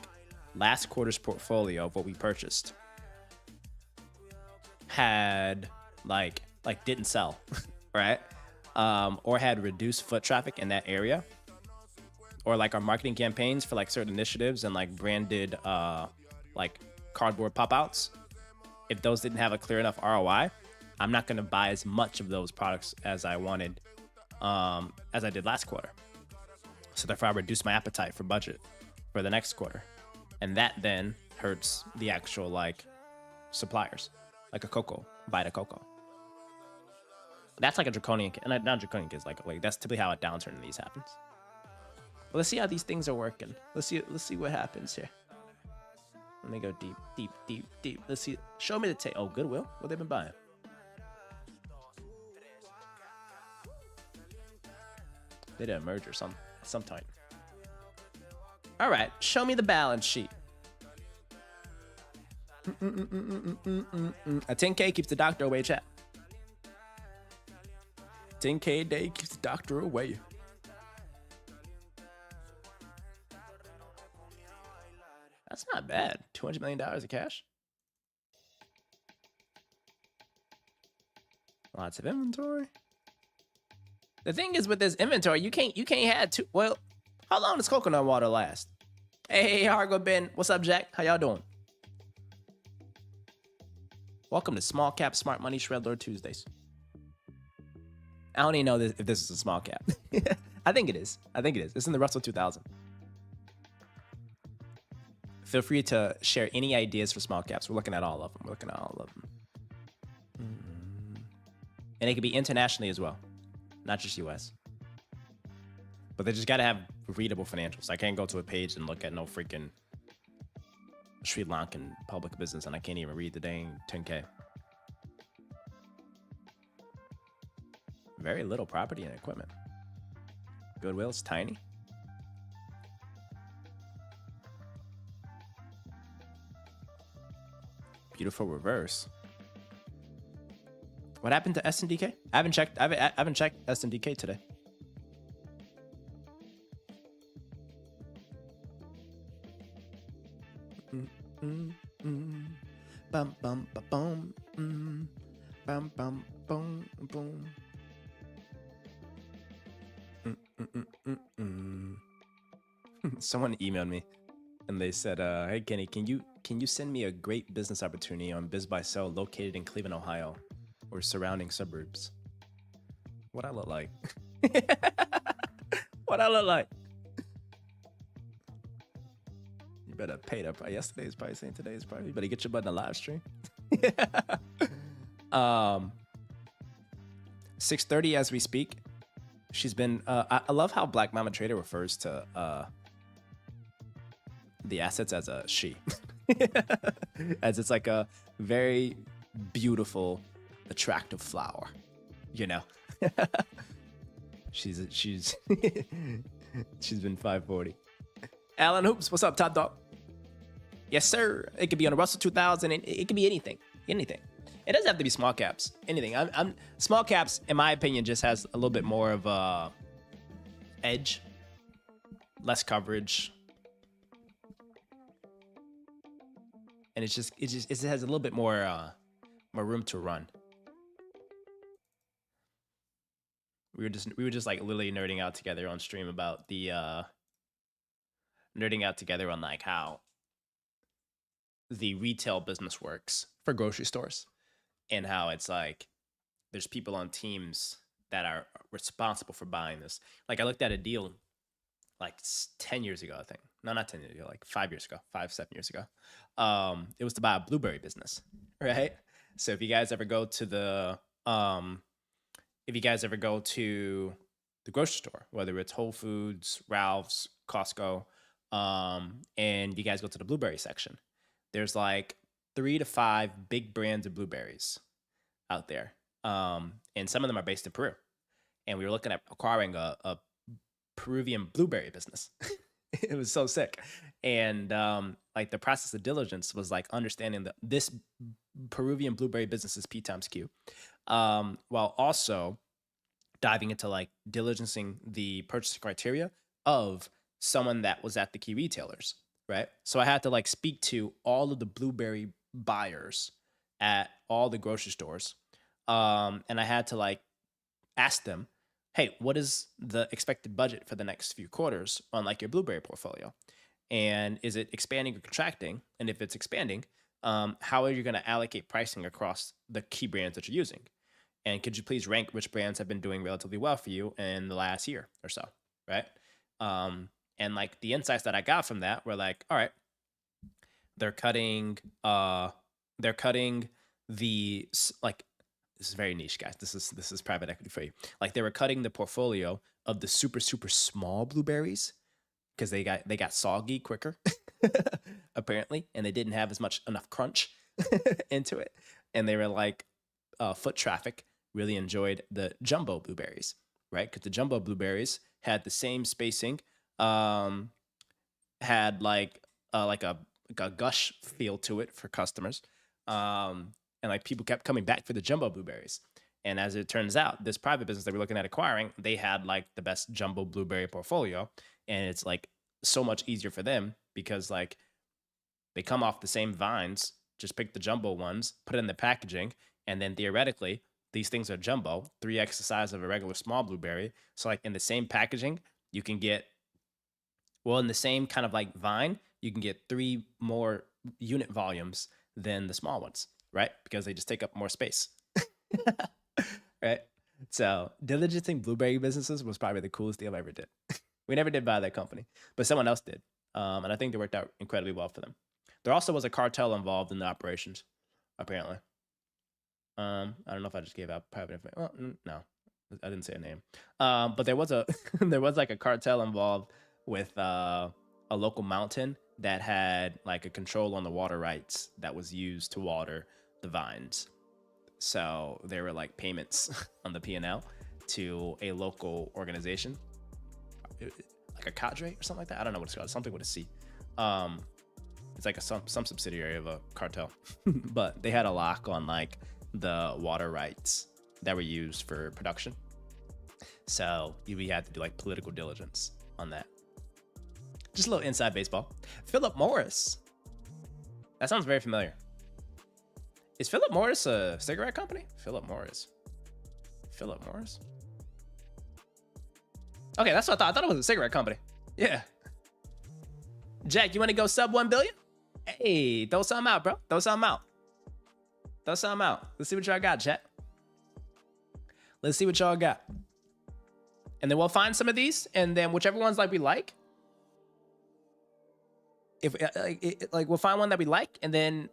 last quarter's portfolio of what we purchased had like didn't sell, right? Or had reduced foot traffic in that area, or like our marketing campaigns for like certain initiatives and like branded like cardboard pop-outs, if those didn't have a clear enough ROI, I'm not going to buy as much of those products as I wanted, as I did last quarter. So therefore I reduce my appetite for budget for the next quarter. And that then hurts the actual like suppliers, like a Coco, Vita Coco. That's like a draconian, and not draconian case, like that's typically how a downturn in these happens. But let's see how these things are working. Let's see what happens here. Let me go deep. Let's see. Show me the tape. Oh, Goodwill. What they've been buying? They did a merger sometime. All right. Show me the balance sheet. A 10K keeps the doctor away, chat. 10K a day keeps the doctor away. That's not bad. $200 million of cash. Lots of inventory. The thing is with this inventory, you can't have too. Well, how long does coconut water last? Hey, Hargo Ben, what's up, Jack? How y'all doing? Welcome to Small Cap Smart Money Shredlord Tuesdays. I don't even know if this is a small cap. I think it is. It's in the Russell 2000. Feel free to share any ideas for small caps. We're looking at all of them. And it could be internationally as well, not just US. But they just got to have readable financials. I can't go to a page and look at no freaking Sri Lankan public business, and I can't even read the dang 10K. Very little property and equipment. Goodwill's tiny. Beautiful reverse. What happened to SNDK? I haven't checked SNDK today. Bum bum ba bum. Bum bum boom boom. Someone emailed me and they said, hey Kenny, can you send me a great business opportunity on BizBuySell located in Cleveland, Ohio or surrounding suburbs? What I look like? What I look like? You better pay the price. Yesterday's price ain't today's price. You better get your butt in a live stream. 6:30 as we speak. She's been I love how Black Mama Trader refers to the assets as a she. As it's like a very beautiful, attractive flower, you know. she's been 540. Alan Hoops, what's up, top dog? Yes, sir. It could be on a Russell 2000, and it could be anything. It doesn't have to be small caps. Anything. I'm small caps, in my opinion, just has a little bit more of a edge, less coverage, and it has a little bit more room to run. We were just like literally nerding out together on stream about the nerding out together on like how the retail business works for grocery stores, and how it's like there's people on teams that are responsible for buying this. Like I looked at a deal like 10 years ago, I think. No, not 10 years ago, like 5 years ago, 7 years ago. It was to buy a blueberry business, right? So if you guys ever go to the grocery store, whether it's Whole Foods, Ralph's, Costco, and you guys go to the blueberry section, there's like 3 to 5 big brands of blueberries out there. And some of them are based in Peru. And we were looking at acquiring a Peruvian blueberry business. It was so sick. And like the process of diligence was like understanding that this Peruvian blueberry business is P times Q, while also diving into like diligencing the purchasing criteria of someone that was at the key retailers, right? So I had to like speak to all of the blueberry buyers at all the grocery stores. And I had to like ask them, hey, what is the expected budget for the next few quarters on like your blueberry portfolio? And is it expanding or contracting? And if it's expanding, how are you going to allocate pricing across the key brands that you're using? And could you please rank which brands have been doing relatively well for you in the last year or so, right? And like the insights that I got from that were like, all right, they're cutting the like, this is very niche, guys. This is private equity for you. Like they were cutting the portfolio of the super small blueberries because they got soggy quicker, apparently, and they didn't have enough crunch into it. And they were like, foot traffic really enjoyed the jumbo blueberries, right? Because the jumbo blueberries had the same spacing, had like a gush feel to it for customers. And like people kept coming back for the jumbo blueberries. And as it turns out, this private business that we're looking at acquiring, they had like the best jumbo blueberry portfolio. And it's like so much easier for them because like they come off the same vines, just pick the jumbo ones, put it in the packaging. And then theoretically, these things are jumbo, 3x the size of a regular small blueberry. So like in the same packaging, you can get, well, in the same kind of like vine, you can get 3 more unit volumes than the small ones, right? Because they just take up more space, right? So diligencing blueberry businesses was probably the coolest deal I ever did. We never did buy that company, but someone else did. And I think they worked out incredibly well for them. There also was a cartel involved in the operations, apparently. I don't know if I just gave out private information. Well, no, I didn't say a name. But there was there was like a cartel involved with a local mountain that had like a control on the water rights that was used to water the vines. So there were like payments on the P&L to a local organization, like a cadre or something like that. I don't know what it's called. Something with a C. It's like some subsidiary of a cartel, but they had a lock on like the water rights that were used for production. So we had to do like political diligence on that. Just a little inside baseball. Philip Morris. That sounds very familiar. Is Philip Morris a cigarette company? Philip Morris. Okay, that's what I thought. I thought it was a cigarette company. Yeah. Jack, you want to go sub 1 billion? Hey, throw something out, bro. Throw something out. Let's see what y'all got, chat. Let's see what y'all got. And then we'll find some of these, and then whichever ones like we like. If like we'll find one that we like, and then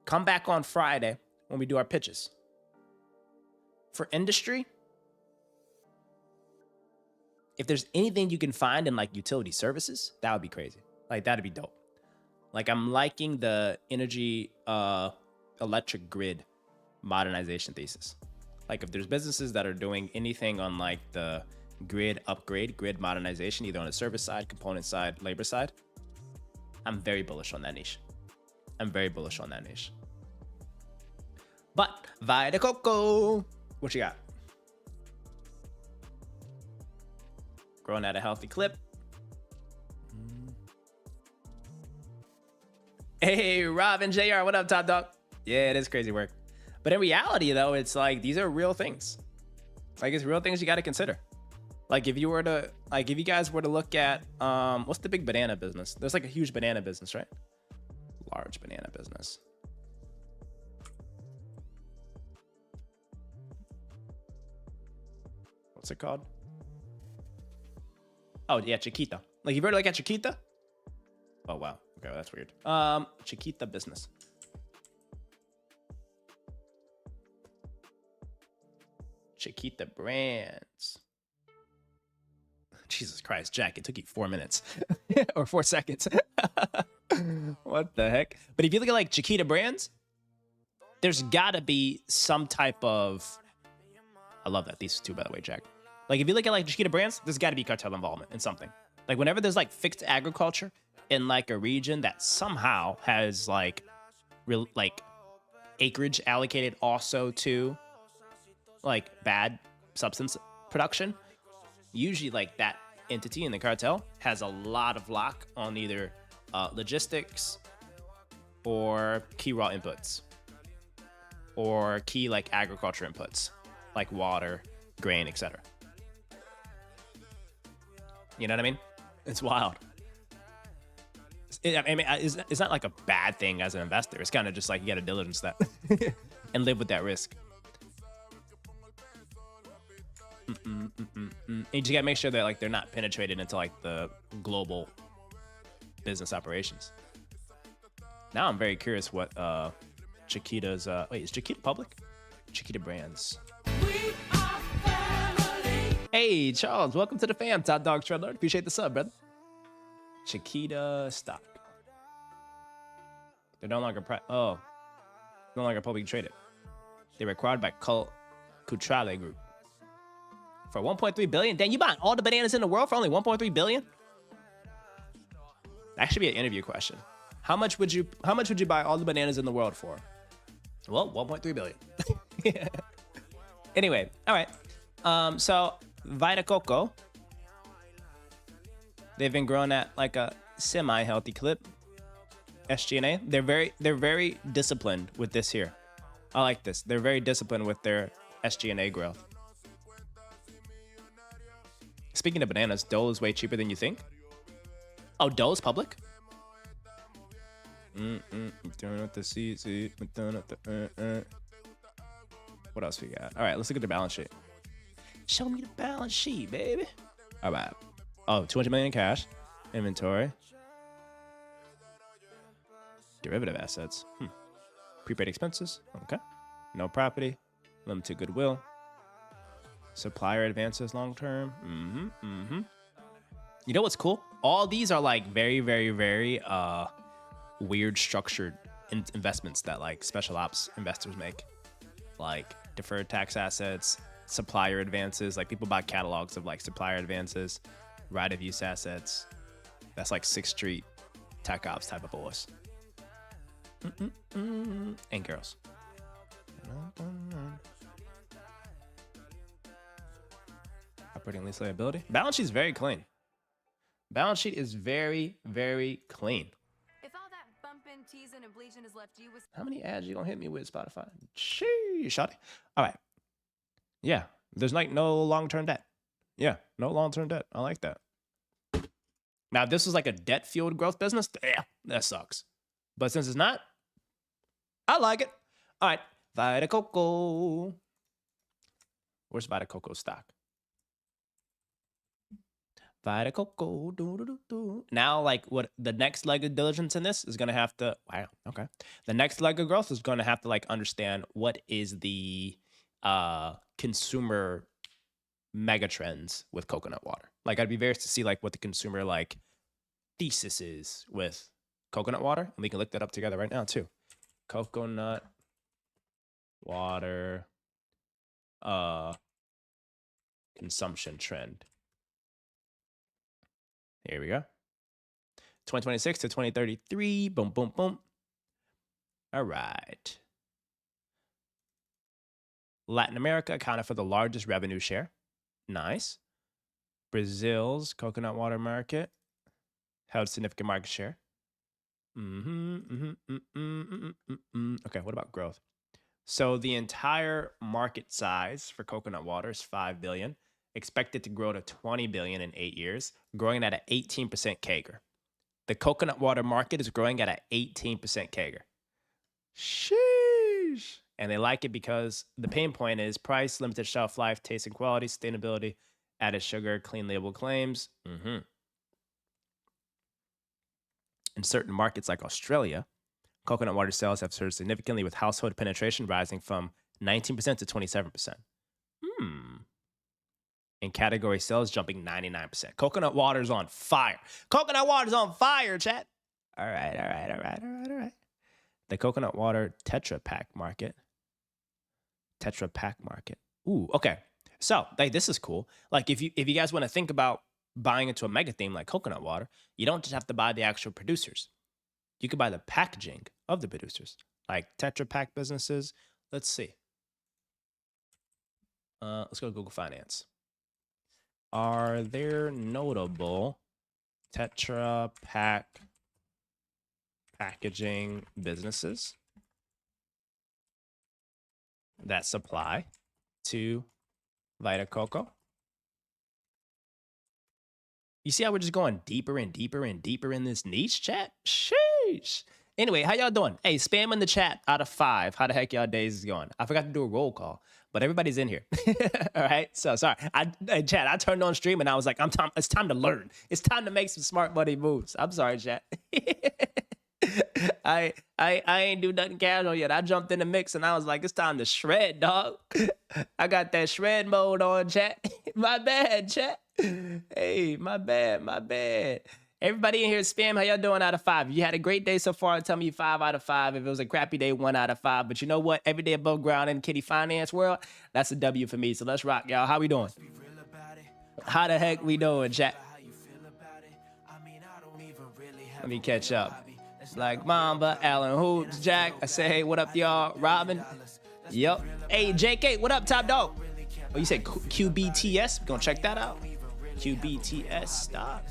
come back on Friday when we do our pitches. For industry, if there's anything you can find in like utility services, that would be crazy. Like that'd be dope. Like I'm liking the energy electric grid modernization thesis. Like if there's businesses that are doing anything on like the grid upgrade, grid modernization, either on the service side, component side, labor side, I'm very bullish on that niche. But Vita Coco, what you got? Growing at a healthy clip. Hey, Robin JR, what up, top dog? Yeah, it is crazy work. But in reality, though, it's like these are real things. Like it's real things you got to consider. Like if you guys were to look at what's the big banana business? There's like a huge banana business, right? Large banana business. What's it called? Oh yeah, Chiquita. Like you've heard like a Chiquita? Oh wow. Okay, well, that's weird. Chiquita business. Chiquita brands. Jesus Christ, Jack, it took you 4 minutes or 4 seconds. What the heck? But if you look at like Chiquita brands, there's gotta be some type of, I love that. These two, by the way, Jack. Like if you look at like Chiquita brands, there's gotta be cartel involvement in something. Like whenever there's like fixed agriculture in like a region that somehow has like real like acreage allocated also to like bad substance production, usually like that entity in the cartel has a lot of lock on either logistics or key raw inputs or key like agriculture inputs like water, grain, etc. You know what I mean? It's wild. I mean, it's not like a bad thing as an investor. It's kind of just like you got to diligence that and live with that risk. And you just gotta make sure that like they're not penetrated into like the global business operations. Now I'm very curious what Chiquita's wait, is Chiquita public? Chiquita brands. Hey Charles, welcome to the fam. Top Dog Shredlord. Appreciate the sub, brother. Chiquita stock. They're no longer no longer publicly traded. They're acquired by Cutrale Group. For 1.3 billion? Dang, you buying all the bananas in the world for only 1.3 billion? That should be an interview question. How much would you buy all the bananas in the world for? Well, 1.3 billion. Yeah. Anyway, all right. So Vita Coco, they've been growing at like a semi-healthy clip. SG&A, they're very disciplined with this here. I like this. They're very disciplined with their SG&A growth. Speaking of bananas, Dole is way cheaper than you think. Oh, Dole's public? What else we got? All right, let's look at the balance sheet. Show me the balance sheet, baby. All right. Oh, 200 million in cash. Inventory. Derivative assets. Prepaid expenses. Okay. No property. Limited goodwill. Supplier advances long term. You know what's cool? All these are like very, very, very weird structured investments that like special ops investors make. Like deferred tax assets, supplier advances. Like people buy catalogs of like supplier advances, right of use assets. That's like 6th Street tech ops type of boys. And girls. Operating lease liability. Balance sheet is very clean. Balance sheet is very, very clean. If all that bumping, teasing, and bleaching has left you with... How many ads you gonna hit me with, Spotify? Sheesh, shawty. All right. Yeah, there's like no long-term debt. Yeah, no long-term debt. I like that. Now, if this was like a debt-fueled growth business, yeah, that sucks. But since it's not, I like it. All right, Vita Coco. Where's Vita Coco stock? Vita Coco. Now, like, what the next leg of diligence in this is going to have to, wow, okay. The next leg of growth is going to have to, like, understand what is the consumer mega trends with coconut water. Like, I'd be very interested to see, like, what the consumer, like, thesis is with coconut water. And we can look that up together right now, too. Coconut water consumption trend. Here we go. 2026 to 2033. Boom, boom, boom. All right. Latin America accounted for the largest revenue share. Nice. Brazil's coconut water market held significant market share. Okay, what about growth? So the entire market size for coconut water is 5 billion. Expected to grow to 20 billion in 8 years, growing at an 18% CAGR. The coconut water market is growing at an 18% CAGR. Sheesh. And they like it because the pain point is price, limited shelf life, taste and quality, sustainability, Added sugar, clean label claims. In certain markets like Australia, coconut water sales have surged significantly with household penetration rising from 19% to 27%. And category sales jumping 99%. Coconut water's on fire. Coconut water's on fire, chat. All right. The coconut water Tetra Pak market. Ooh, okay. So, like, this is cool. Like, if you guys want to think about buying into a mega theme like coconut water, you don't just have to buy the actual producers. You could buy the packaging of the producers, like Tetra Pak businesses. Let's see. Let's go to Google Finance. Are there notable Tetra Pak packaging businesses that supply to Vita Coco? You see how we're just going deeper and deeper and deeper in this niche, chat? Sheesh. Anyway, how y'all doing? Hey, spam in the chat out of 5. How the heck y'all days is going? I forgot to do a roll call, but everybody's in here. All right. So sorry. Chat, I turned on stream and I was like, it's time to learn. It's time to make some smart money moves. I'm sorry, chat. I ain't do nothing casual yet. I jumped in the mix and I was like, it's time to shred, dog. I got that shred mode on, chat. My bad, chat. Hey, my bad. Everybody in here, spam, how y'all doing out of 5? If you had a great day so far, tell me 5 out of 5. If it was a crappy day, 1 out of 5. But you know what? Every day above ground in Kitty Finance world, that's a W for me. So let's rock, y'all. How we doing? How the heck we doing, chat? Let me catch up. Like Mamba, Alan Hoops, Jack. I say, hey, what up, y'all? Robin. Yup. Hey, JK, what up, top dog? Oh, you said QBTS? We're gonna check that out. QBTS stock.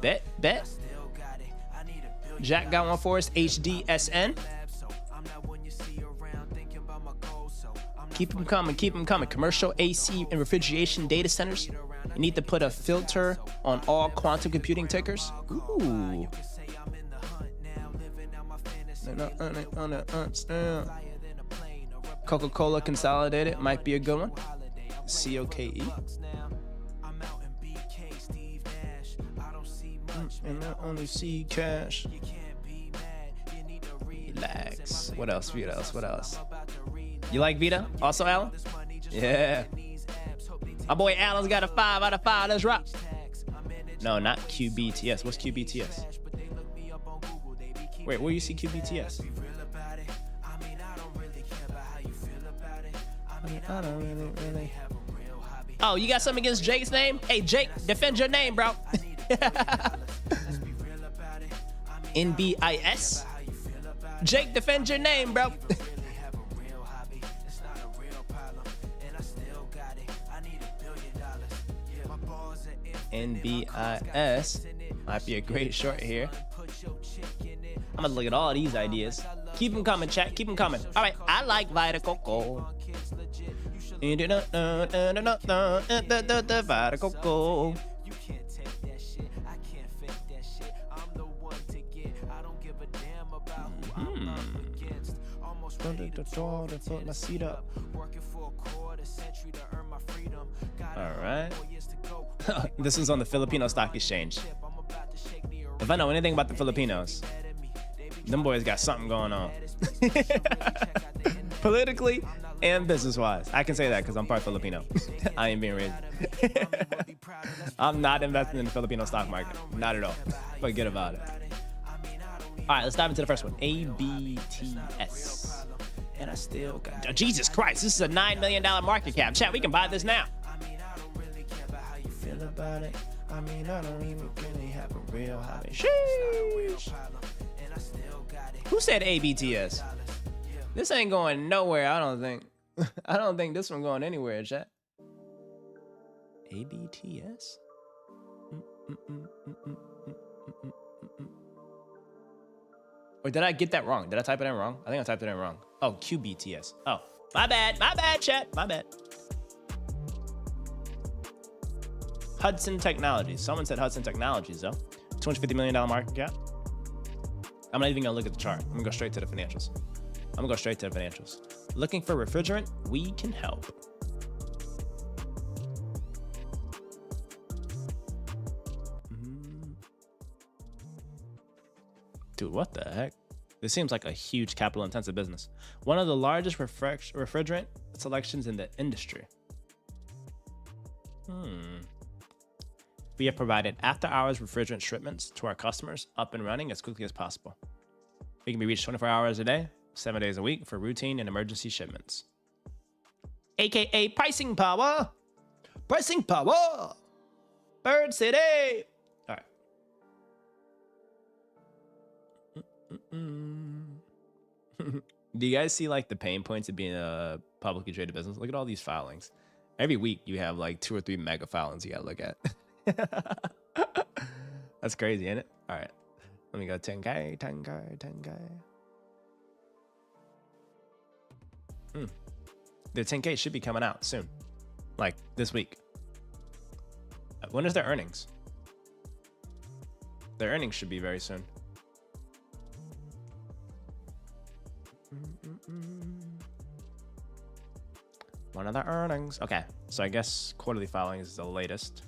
Bet. Jack got one for us. HDSN. Keep them coming. Commercial AC and refrigeration data centers. You need to put a filter on all quantum computing tickers. Ooh. Coca-Cola Consolidated might be a good one. COKE. And I only see cash. Relax. What else? You like Vita? Also, Alan? Yeah. My boy Alan's got a 5 out of 5. Let's rock. No, not QBTS. What's QBTS? Wait, where you see QBTS? I don't really. Oh, you got something against Jake's name? Hey, Jake, defend your name, bro. NBIS. Jake, defend your name, bro. NBIS might be a great short here. I'm gonna look at all these ideas. Keep them coming, chat. Keep them coming. All right, I like Vita Coco. Vita Coco. Put my seat up. All right. This one's on the Filipino Stock Exchange. If I know anything about the Filipinos, them boys got something going on. Politically and business-wise. I can say that because I'm part Filipino. I ain't being raised. I'm not investing in the Filipino stock market. Not at all. Forget about it. All right, let's dive into the first one. ABTS. And I still got... Jesus Christ, this is a $9 million market cap. Chat, we can buy this now. Feel about it. I mean, I don't even really have a real hobby. Sheesh. Who said ABTS? This ain't going nowhere, I don't think. I don't think this one going anywhere, chat. ABTS? Or did I get that wrong? Did I type it in wrong? I think I typed it in wrong. Oh, QBTS. Oh, my bad, chat, my bad. Hudson Technologies. Someone said Hudson Technologies, though. $250 million market cap. I'm not even gonna look at the chart. I'm gonna go straight to the financials. Looking for refrigerant? We can help. Dude, what the heck? This seems like a huge capital intensive business. One of the largest refrigerant selections in the industry. We have provided after-hours refrigerant shipments to our customers up and running as quickly as possible. We can be reached 24 hours a day, 7 days a week for routine and emergency shipments. AKA pricing power. Pricing power. Bird City. All right. Do you guys see like the pain points of being a publicly traded business? Look at all these filings. Every week you have like 2 or 3 mega filings you gotta look at. That's crazy, isn't it? All right. Let me go 10K, 10K, 10K. The 10K should be coming out soon. Like this week. When is their earnings? Their earnings should be very soon. One of the earnings. Okay, so I guess quarterly filing is the latest.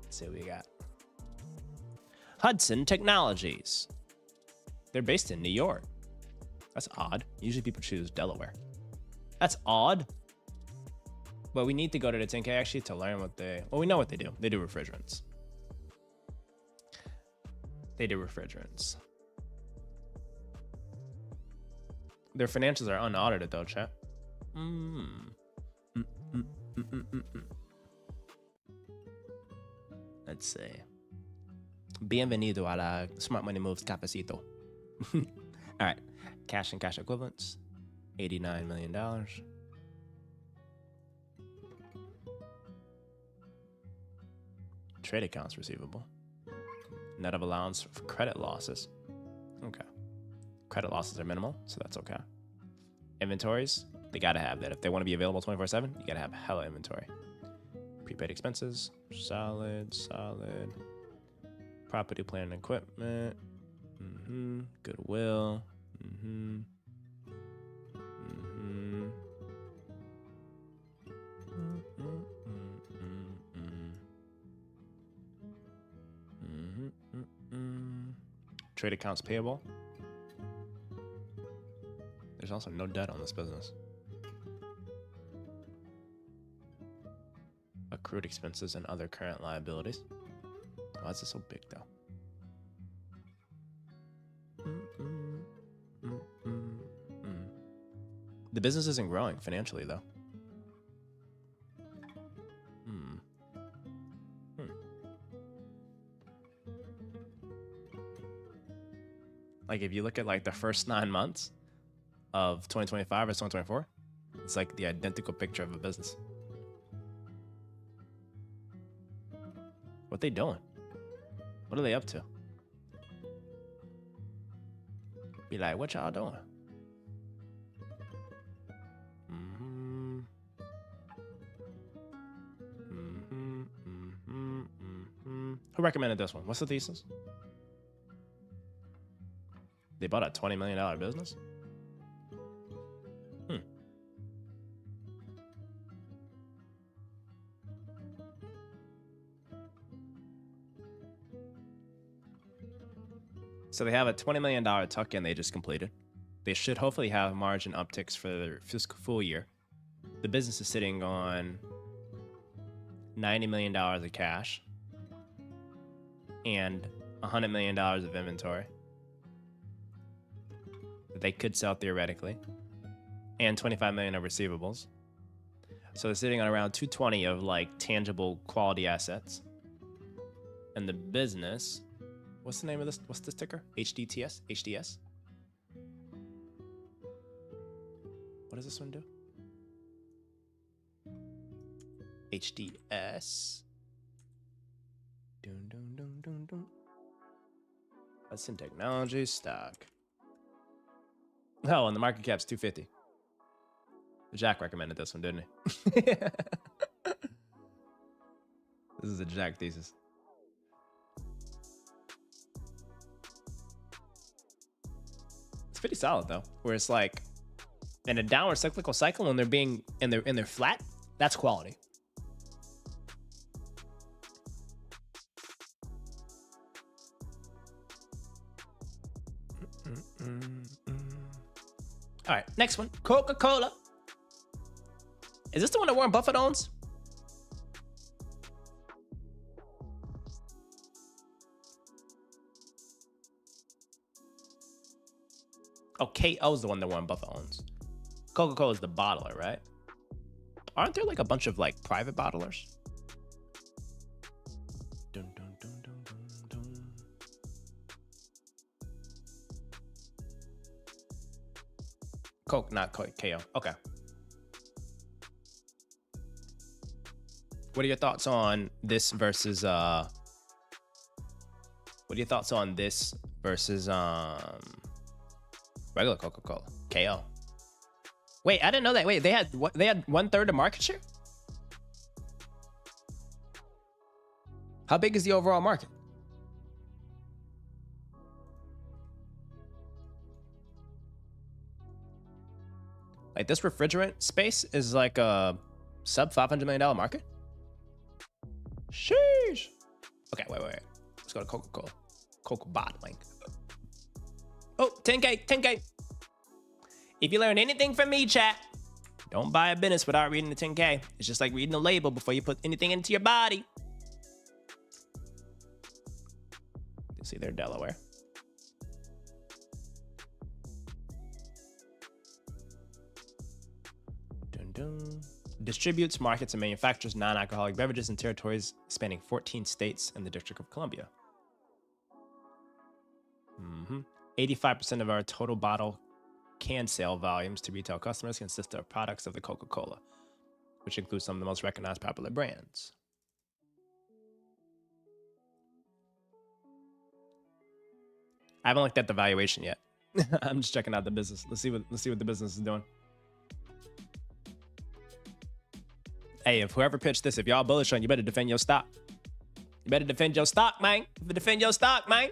Let's see what we got. Hudson Technologies. They're based in New York. That's odd. Usually people choose Delaware. That's odd. But we need to go to the 10K actually to learn what they... Well, we know what they do. They do refrigerants. They do refrigerants. Their financials are unaudited though, chat. Let's see. Bienvenido a la Smart Money Moves Cafecito. All right. Cash and cash equivalents. $89 million. Trade accounts receivable. Net of allowance for credit losses. Okay. Credit losses are minimal, so that's okay. Inventories, they gotta have that. If they want to be available 24/7, you gotta have hella inventory. Prepaid expenses, solid. Property, plant, and equipment. Goodwill. Trade accounts payable. There's also no debt on this business. Accrued expenses and other current liabilities. Why is this so big though? The business isn't growing financially though. Like if you look at like the first 9 months of 2025 or 2024, it's like the identical picture of a business. What they doing? What are they up to? Be like, what y'all doing? Who recommended this one? What's the thesis? They bought a $20 million business? So they have a $20 million tuck-in they just completed. They should hopefully have margin upticks for their fiscal full year. The business is sitting on $90 million of cash and $100 million of inventory that they could sell theoretically, and $25 million of receivables. So they're sitting on around 220 of like tangible quality assets. And the business, what's the name of this? What's this ticker? HDTS? HDS? What does this one do? HDS. Dun, dun, dun, dun, dun. Hudson Technology stock. Oh, and the market cap's 250. Jack recommended this one, didn't he? This is a Jack thesis. It's pretty solid though. Where it's like in a downward cyclical cycle and they're being and they're flat, that's quality. All right, next one. Coca-Cola. Is this the one that Warren Buffett owns? Oh, KO is the one that Warren Buffett owns. Coca-Cola is the bottler, right? Aren't there like a bunch of like private bottlers? Dun, dun, dun, dun, dun, dun. Coke, not KO. Okay. What are your thoughts on this versus what are your thoughts on this versus regular Coca-Cola? KO. Wait, I didn't know that. Wait, they had 1/3 of market share? How big is the overall market? Like this refrigerant space is like a sub $500 million market? Sheesh. Okay, wait. Let's go to Coca-Cola. Coca bottling. Oh, 10K. If you learn anything from me, chat, don't buy a business without reading the 10K. It's just like reading the label before you put anything into your body. You see, they're Delaware. Dun dun. Distributes, markets, and manufactures non-alcoholic beverages in territories spanning 14 states and the District of Columbia. 85% of our total bottle can sale volumes to retail customers consist of products of the Coca-Cola, which includes some of the most recognized popular brands. I haven't looked at the valuation yet. I'm just checking out the business. Let's see what the business is doing. Hey, if whoever pitched this, if y'all bullish on, you better defend your stock. You better defend your stock, man. You better defend your stock, man.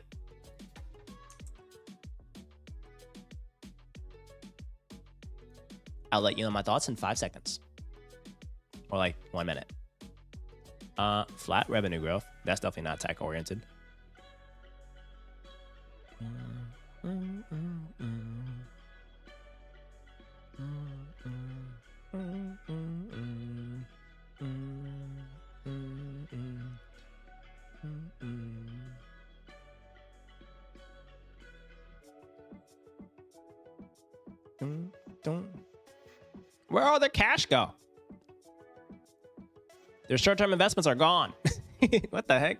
I'll let you know my thoughts in 5 seconds. Or like 1 minute. Flat revenue growth. That's definitely not tech oriented. Where all their cash go? Their short-term investments are gone. What the heck?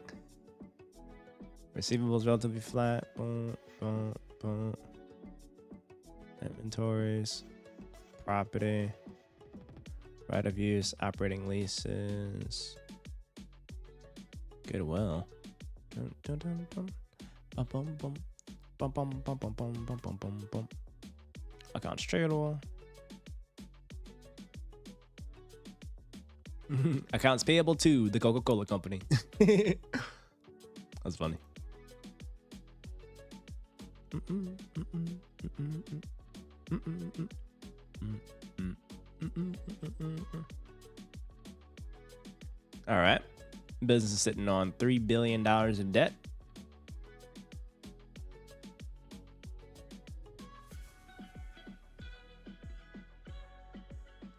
Receivables relatively flat. Inventories. Property. Right of use. Operating leases. Goodwill. Accounts tradable. Accounts payable to the Coca-Cola company. That's funny. All right. Business is sitting on $3 billion in debt.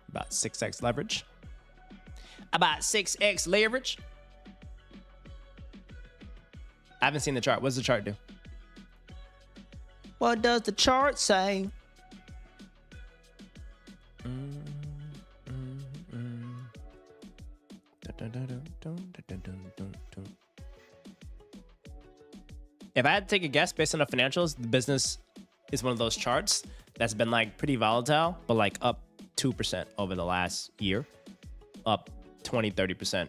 About 6x leverage. About 6x leverage. I haven't seen the chart. What does the chart do? What does the chart say? If I had to take a guess based on the financials, the business is one of those charts that's been like pretty volatile, but like up 2% over the last year, up 20-30%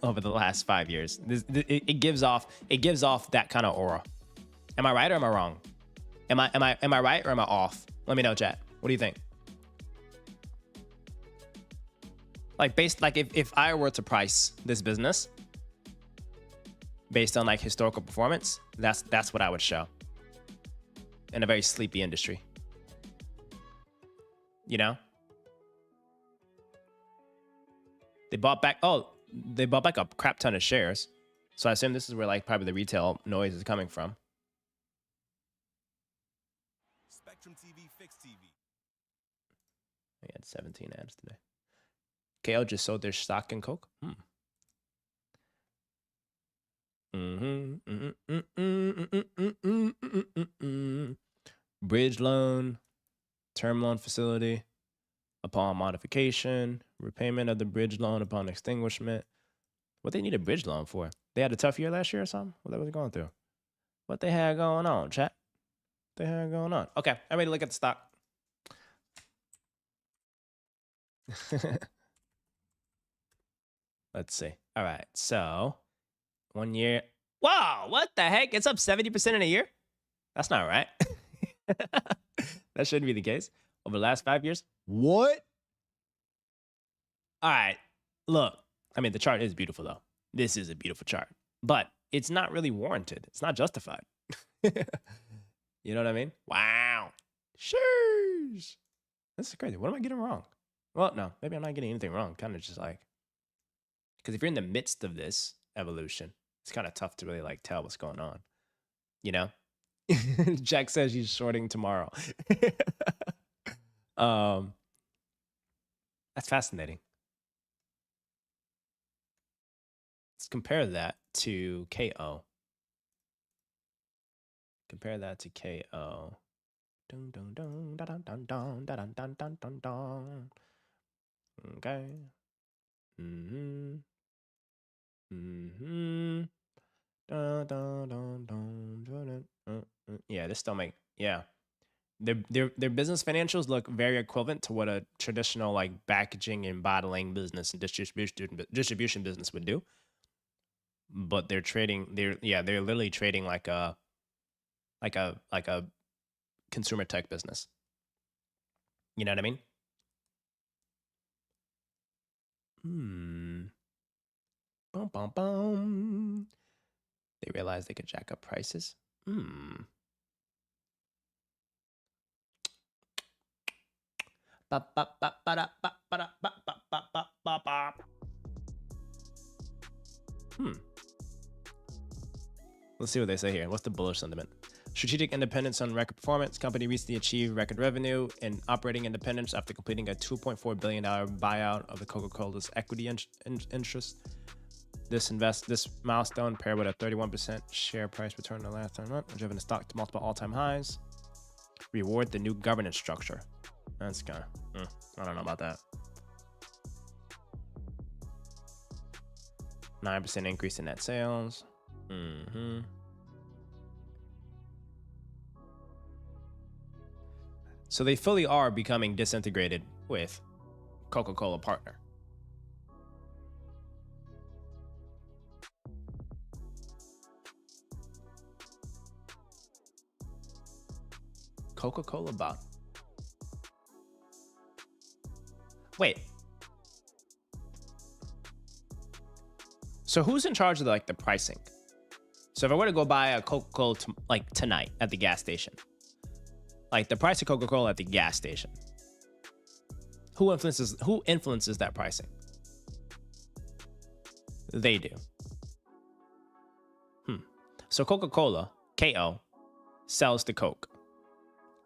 over the last 5 years. It gives off that kind of aura. Am I right or am I wrong? Am I right or am I off? Let me know, chat. What do you think? Like if I were to price this business based on like historical performance, that's what I would show. In a very sleepy industry. You know? They bought back a crap ton of shares. So I assume this is where like probably the retail noise is coming from. Spectrum TV, Fixed TV. We had 17 ads today. KO just sold their stock in Coke. Bridge loan, term loan facility upon modification, repayment of the bridge loan upon extinguishment. What they need a bridge loan for? They had a tough year last year or something? What was they going through? What they had going on, chat? What they had going on? Okay, I'm ready to look at the stock. Let's see. All right, so 1 year. Wow, what the heck? It's up 70% in a year? That's not right. That shouldn't be the case. Over the last 5 years? What? All right, look. I mean, the chart is beautiful, though. This is a beautiful chart. But it's not really warranted. It's not justified. You know what I mean? Wow. Sheesh. This is crazy. What am I getting wrong? Well, no, maybe I'm not getting anything wrong. Kind of just like, because if you're in the midst of this evolution, it's kind of tough to really like tell what's going on. You know? Jack says he's shorting tomorrow. That's fascinating. Let's compare that to KO. Compare that to KO. Dun, dun, dun, da, dun, dun, dun, da, dun, dun, dun, dun, dun. Okay. Dun, dun, dun, dun, dun, dun. Yeah, this don't make, yeah. Their business financials look very equivalent to what a traditional like packaging and bottling business and distribution business would do. But they're literally trading like a consumer tech business. You know what I mean? Bum, bum, bum. They realized they could jack up prices. Let's see what they say here. What's the bullish sentiment? Strategic independence on record performance. Company recently achieved record revenue and operating independence after completing a $2.4 billion buyout of the Coca-Cola's equity interest. This milestone, paired with a 31% share price return in the last 9 months, driven the stock to multiple all-time highs. Reward the new governance structure. That's kind of, I don't know about that. 9% increase in net sales. So they fully are becoming disintegrated with Coca-Cola partner. Coca-Cola bottle. Wait. So who's in charge of like the pricing? So if I were to go buy a Coca-Cola like tonight at the gas station, like the price of Coca-Cola at the gas station, who influences that pricing? They do. So Coca-Cola, KO, sells to Coke.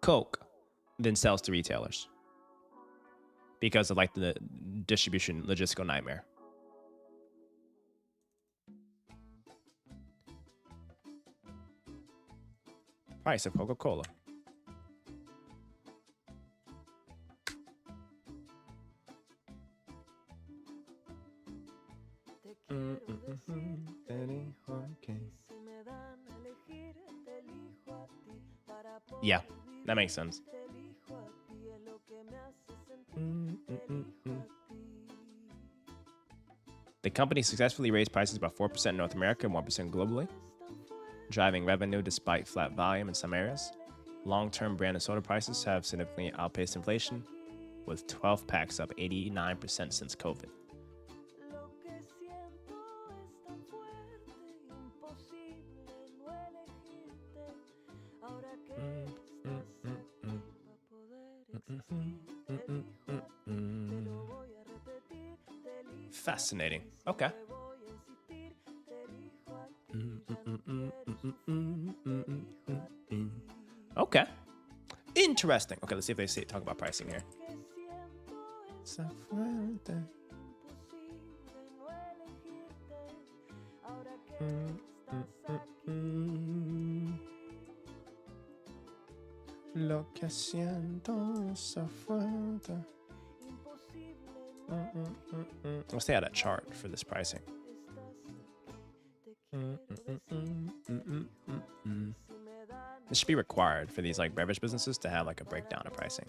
Coke then sells to retailers because of like the distribution logistical nightmare. Price of Coca-Cola. Yeah, that makes sense. The company successfully raised prices by 4% in North America and 1% globally, driving revenue despite flat volume in some areas. Long-term brand and soda prices have significantly outpaced inflation, with 12 packs up 89% since COVID. Fascinating. Okay. Okay. Interesting. Okay, let's see if they say talk about pricing here. Esa fuerte. Lo que siento esa fuerte. Let's stay out of chart for this pricing. This should be required for these like beverage businesses to have like a breakdown of pricing.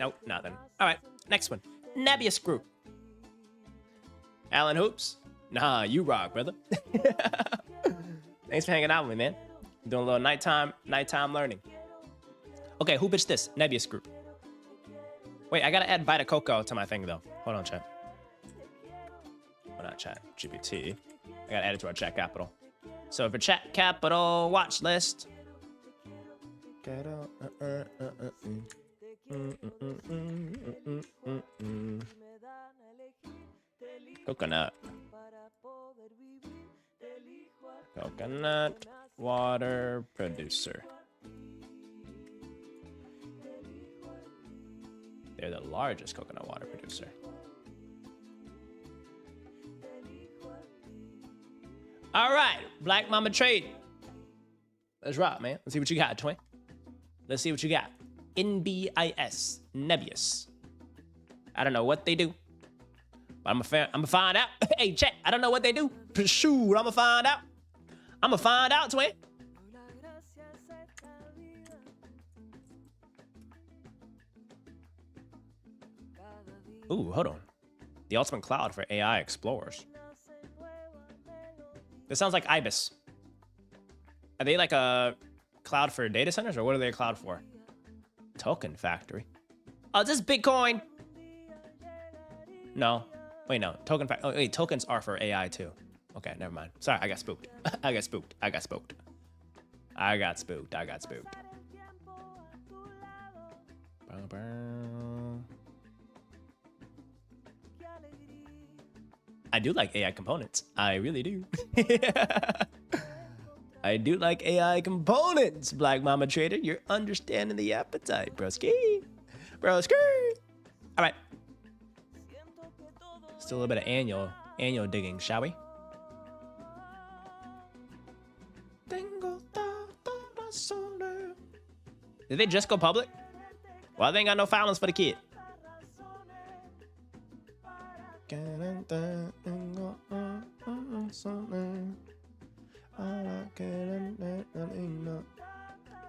Nope, nothing. All right, next one. Nebius Group. Alan Hoops. Nah, you rock, brother. Thanks for hanging out with me, man. Doing a little nighttime learning. Okay, who bitched this? Nebius Group. Wait, I gotta add Vita Coco to my thing though. Hold on, chat. Well, not chat, GPT. I gotta add it to our chat capital. So for chat capital watch list. Coconut. Coconut water producer. They're the largest coconut water producer. All right, Black Mama Trade. Let's rock, man. Let's see what you got, twin. Let's see what you got. NBIS, Nebius. I don't know what they do, but I'm gonna find out. Hey, chat, I don't know what they do. Shoot, I'm gonna find out. I'm gonna find out, twin. Ooh, hold on. The ultimate cloud for AI explorers. This sounds like IBIS. Are they like a cloud for data centers, or what are they a cloud for? Token factory. Oh, is this Bitcoin? No. Wait, no. Token factory. Oh, wait, tokens are for AI too. Okay, never mind. Sorry, I got spooked. I got spooked. I got spooked. I got spooked. I got spooked. I do like AI components. I really do. I do like AI components, Black Mama Trader. You're understanding the appetite, broski. Broski. All right. Still a little bit of annual digging, shall we? Did they just go public? Well, they ain't got no filings for the kid.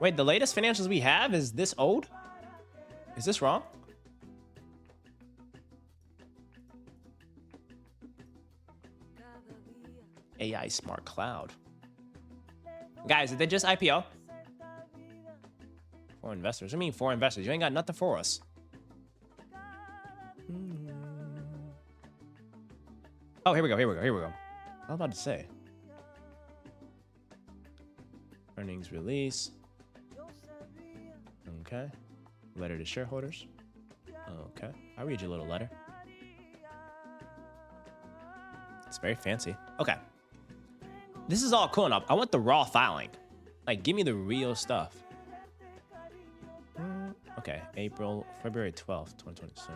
Wait, the latest financials we have is this old? Is this wrong? AI Smart Cloud. Guys, did they just IPO? For investors. I mean, for investors. You ain't got nothing for us. Oh, here we go. I was about to say. Earnings release. Okay. Letter to shareholders. Okay. I'll read you a little letter. It's very fancy. Okay. This is all cool enough. I want the raw filing. Like, give me the real stuff. Okay. February 12th, 2026.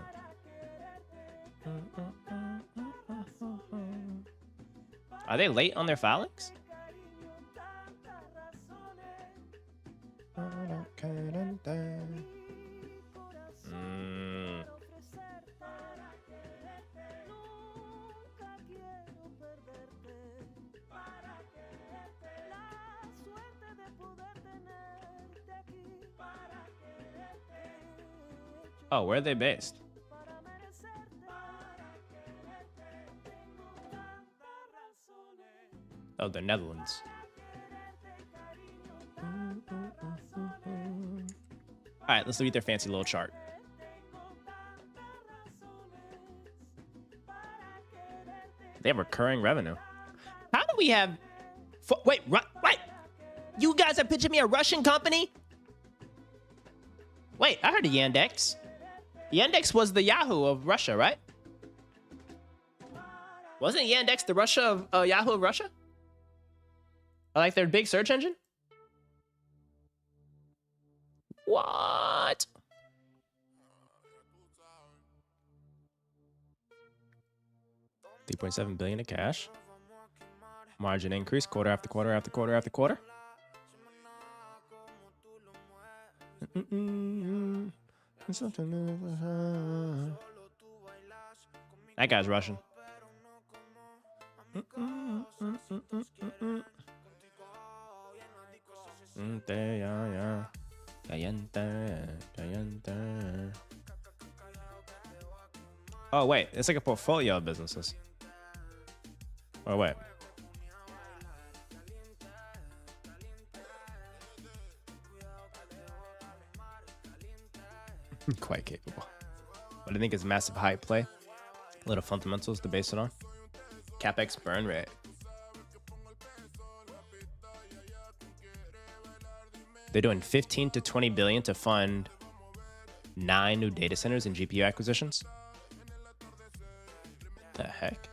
Are they late on their filings? Oh, where are they based? Oh, the Netherlands. All right, let's look at their fancy little chart. They have recurring revenue. How do we have... Wait, what? You guys are pitching me a Russian company? Wait, I heard of Yandex. Yandex was the Yahoo of Russia, right? Wasn't Yandex the Yahoo of Russia? Like their big search engine? What? $3.7 billion in cash. Margin increase quarter after quarter after quarter after quarter. That guy's Russian. Oh wait, it's like a portfolio of businesses. Oh wait. Quite capable. But I think it's massive hype play. Little fundamentals to base it on. CapEx burn rate. They're doing 15 to 20 billion to fund 9 new data centers and GPU acquisitions. The heck?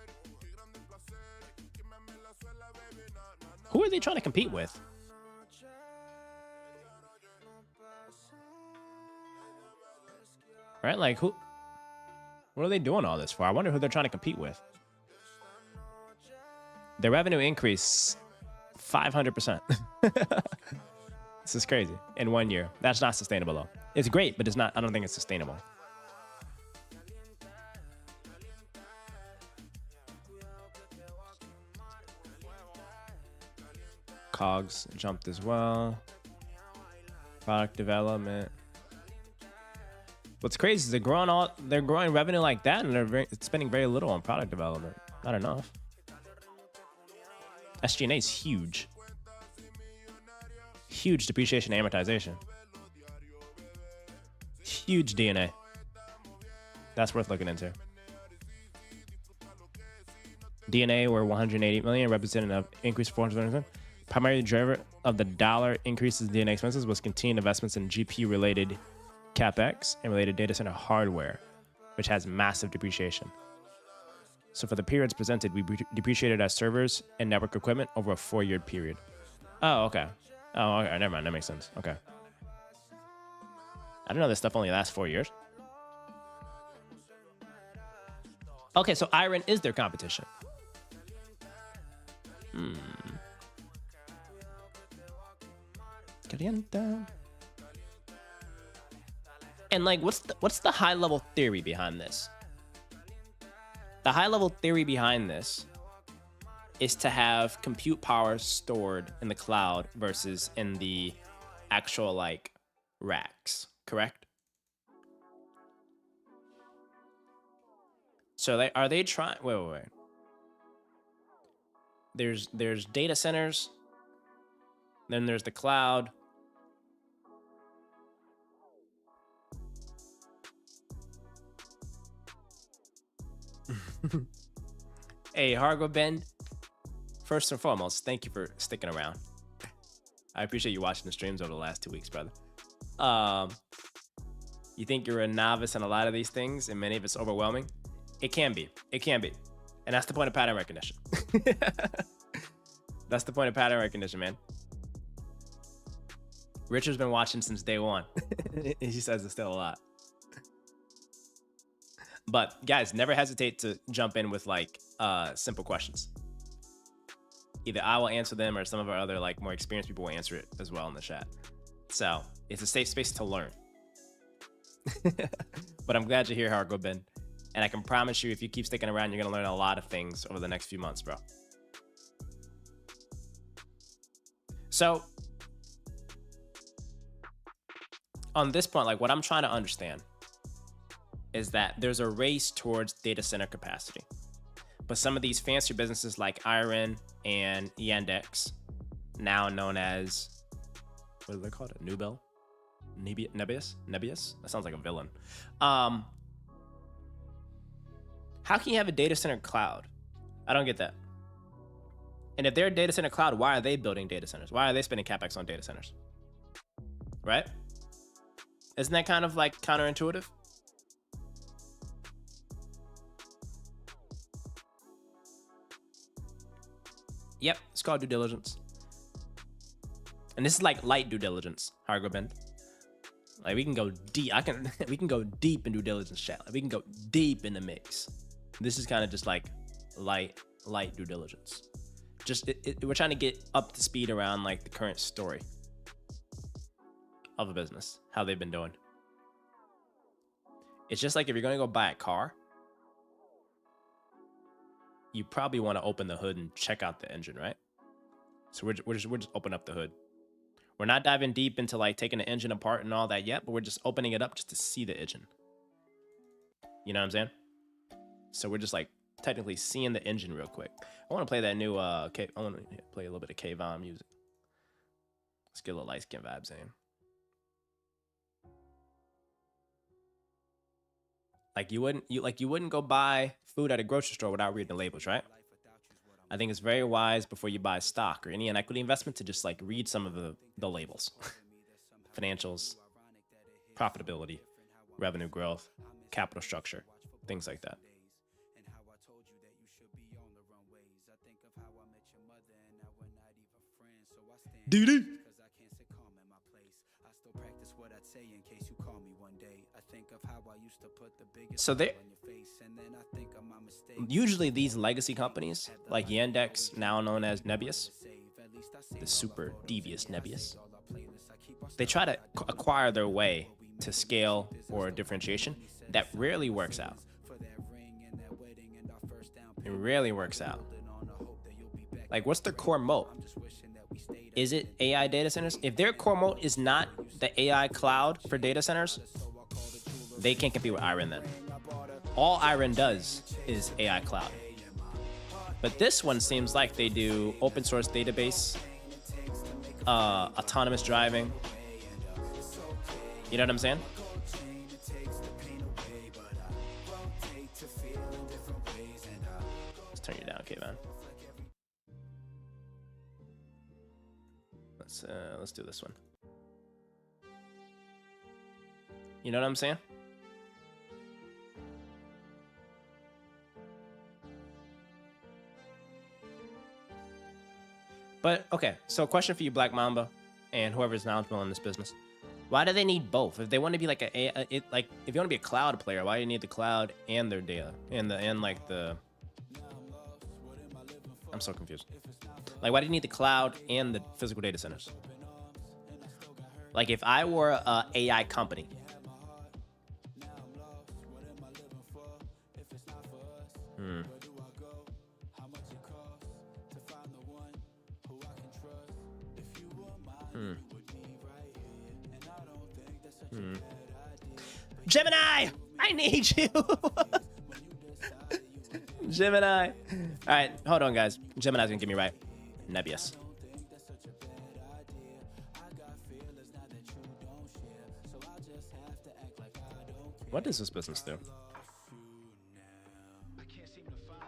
Who are they trying to compete with? Right? Like, who? What are they doing all this for? I wonder who they're trying to compete with. Their revenue increase 500%. This is crazy in 1 year. That's not sustainable though. It's great, but it's not. I don't think it's sustainable. COGS jumped as well. Product development. What's crazy is they're growing revenue like that, and they're spending very little on product development. Not enough. SG&A is huge. Huge depreciation and amortization. Huge D&A. That's worth looking into. D&A were 180 million, representing an increase of 400%. Primary driver of the dollar increases in D&A expenses was continued investments in GPU-related CapEx and related data center hardware, which has massive depreciation. So for the periods presented, we depreciated our servers and network equipment over a 4-year period. Oh, okay. Oh, okay. Never mind. That makes sense. Okay. I didn't know this stuff only lasts 4 years. Okay, so Iron is their competition. Calienta. And like, what's the high level theory behind this? The high level theory behind this is to have compute power stored in the cloud versus in the actual like racks, correct? So are they trying? Wait. There's data centers. Then there's the cloud. Hey, Hargo Bend. First and foremost, thank you for sticking around. I appreciate you watching the streams over the last 2 weeks, brother. You think you're a novice in a lot of these things, and many of it's overwhelming? It can be. It can be. And that's the point of pattern recognition. That's the point of pattern recognition, man. Richard's been watching since day one. He says it's still a lot. But guys, never hesitate to jump in with like simple questions. Either I will answer them or some of our other like more experienced people will answer it as well in the chat. So it's a safe space to learn. But I'm glad you're here, Hargo Ben. And I can promise you, if you keep sticking around, you're gonna learn a lot of things over the next few months, bro. So on this point, like what I'm trying to understand is that there's a race towards data center capacity. But some of these fancier businesses like Iron and Yandex, now known as, what do they call it? Nubel? Nebius? That sounds like a villain. How can you have a data center cloud? I don't get that. And if they're a data center cloud, why are they building data centers? Why are they spending CapEx on data centers? Right? Isn't that kind of like counterintuitive? Yep, it's called due diligence. And this is like light due diligence, Hargo Bend. Like we can go deep. We can go deep in due diligence chat. Like we can go deep in the mix. This is kind of just like light due diligence. Just we're trying to get up to speed around like the current story of a business, how they've been doing. It's just like if you're gonna go buy a car, you probably want to open the hood and check out the engine, right? So we're just open up the hood. We're not diving deep into like taking the engine apart and all that yet, but we're just opening it up just to see the engine. You know what I'm saying? So we're just like technically seeing the engine real quick. I want to play that new I want to play a little bit of K-Von music. Let's get a little light skin vibes in. Like you wouldn't go buy food at a grocery store without reading the labels, right? I think it's very wise before you buy stock or any equity investment to just like read some of the labels. Financials, profitability, revenue growth, capital structure, things like that. Doo-doo. So they usually these legacy companies like Yandex, now known as Nebius, the super devious Nebius, they try to acquire their way to scale or differentiation. That rarely works out. It rarely works out. Like, what's their core moat? Is it AI data centers? If their core moat is not the AI cloud for data centers, they can't compete with Iron then. All Iron does is AI cloud. But this one seems like they do open source database, autonomous driving. You know what I'm saying? Let's turn you down, K-Von. Let's do this one. You know what I'm saying? But okay, so question for you, Black Mamba, and whoever's knowledgeable in this business: why do they need both? If they want to be like if you want to be a cloud player, why do you need the cloud and their data and like the? I'm so confused. Like, why do you need the cloud and the physical data centers? Like, if I were a AI company, Gemini, I need you. Gemini. All right, hold on, guys. Gemini's gonna get me right. Nebius. What does this business do?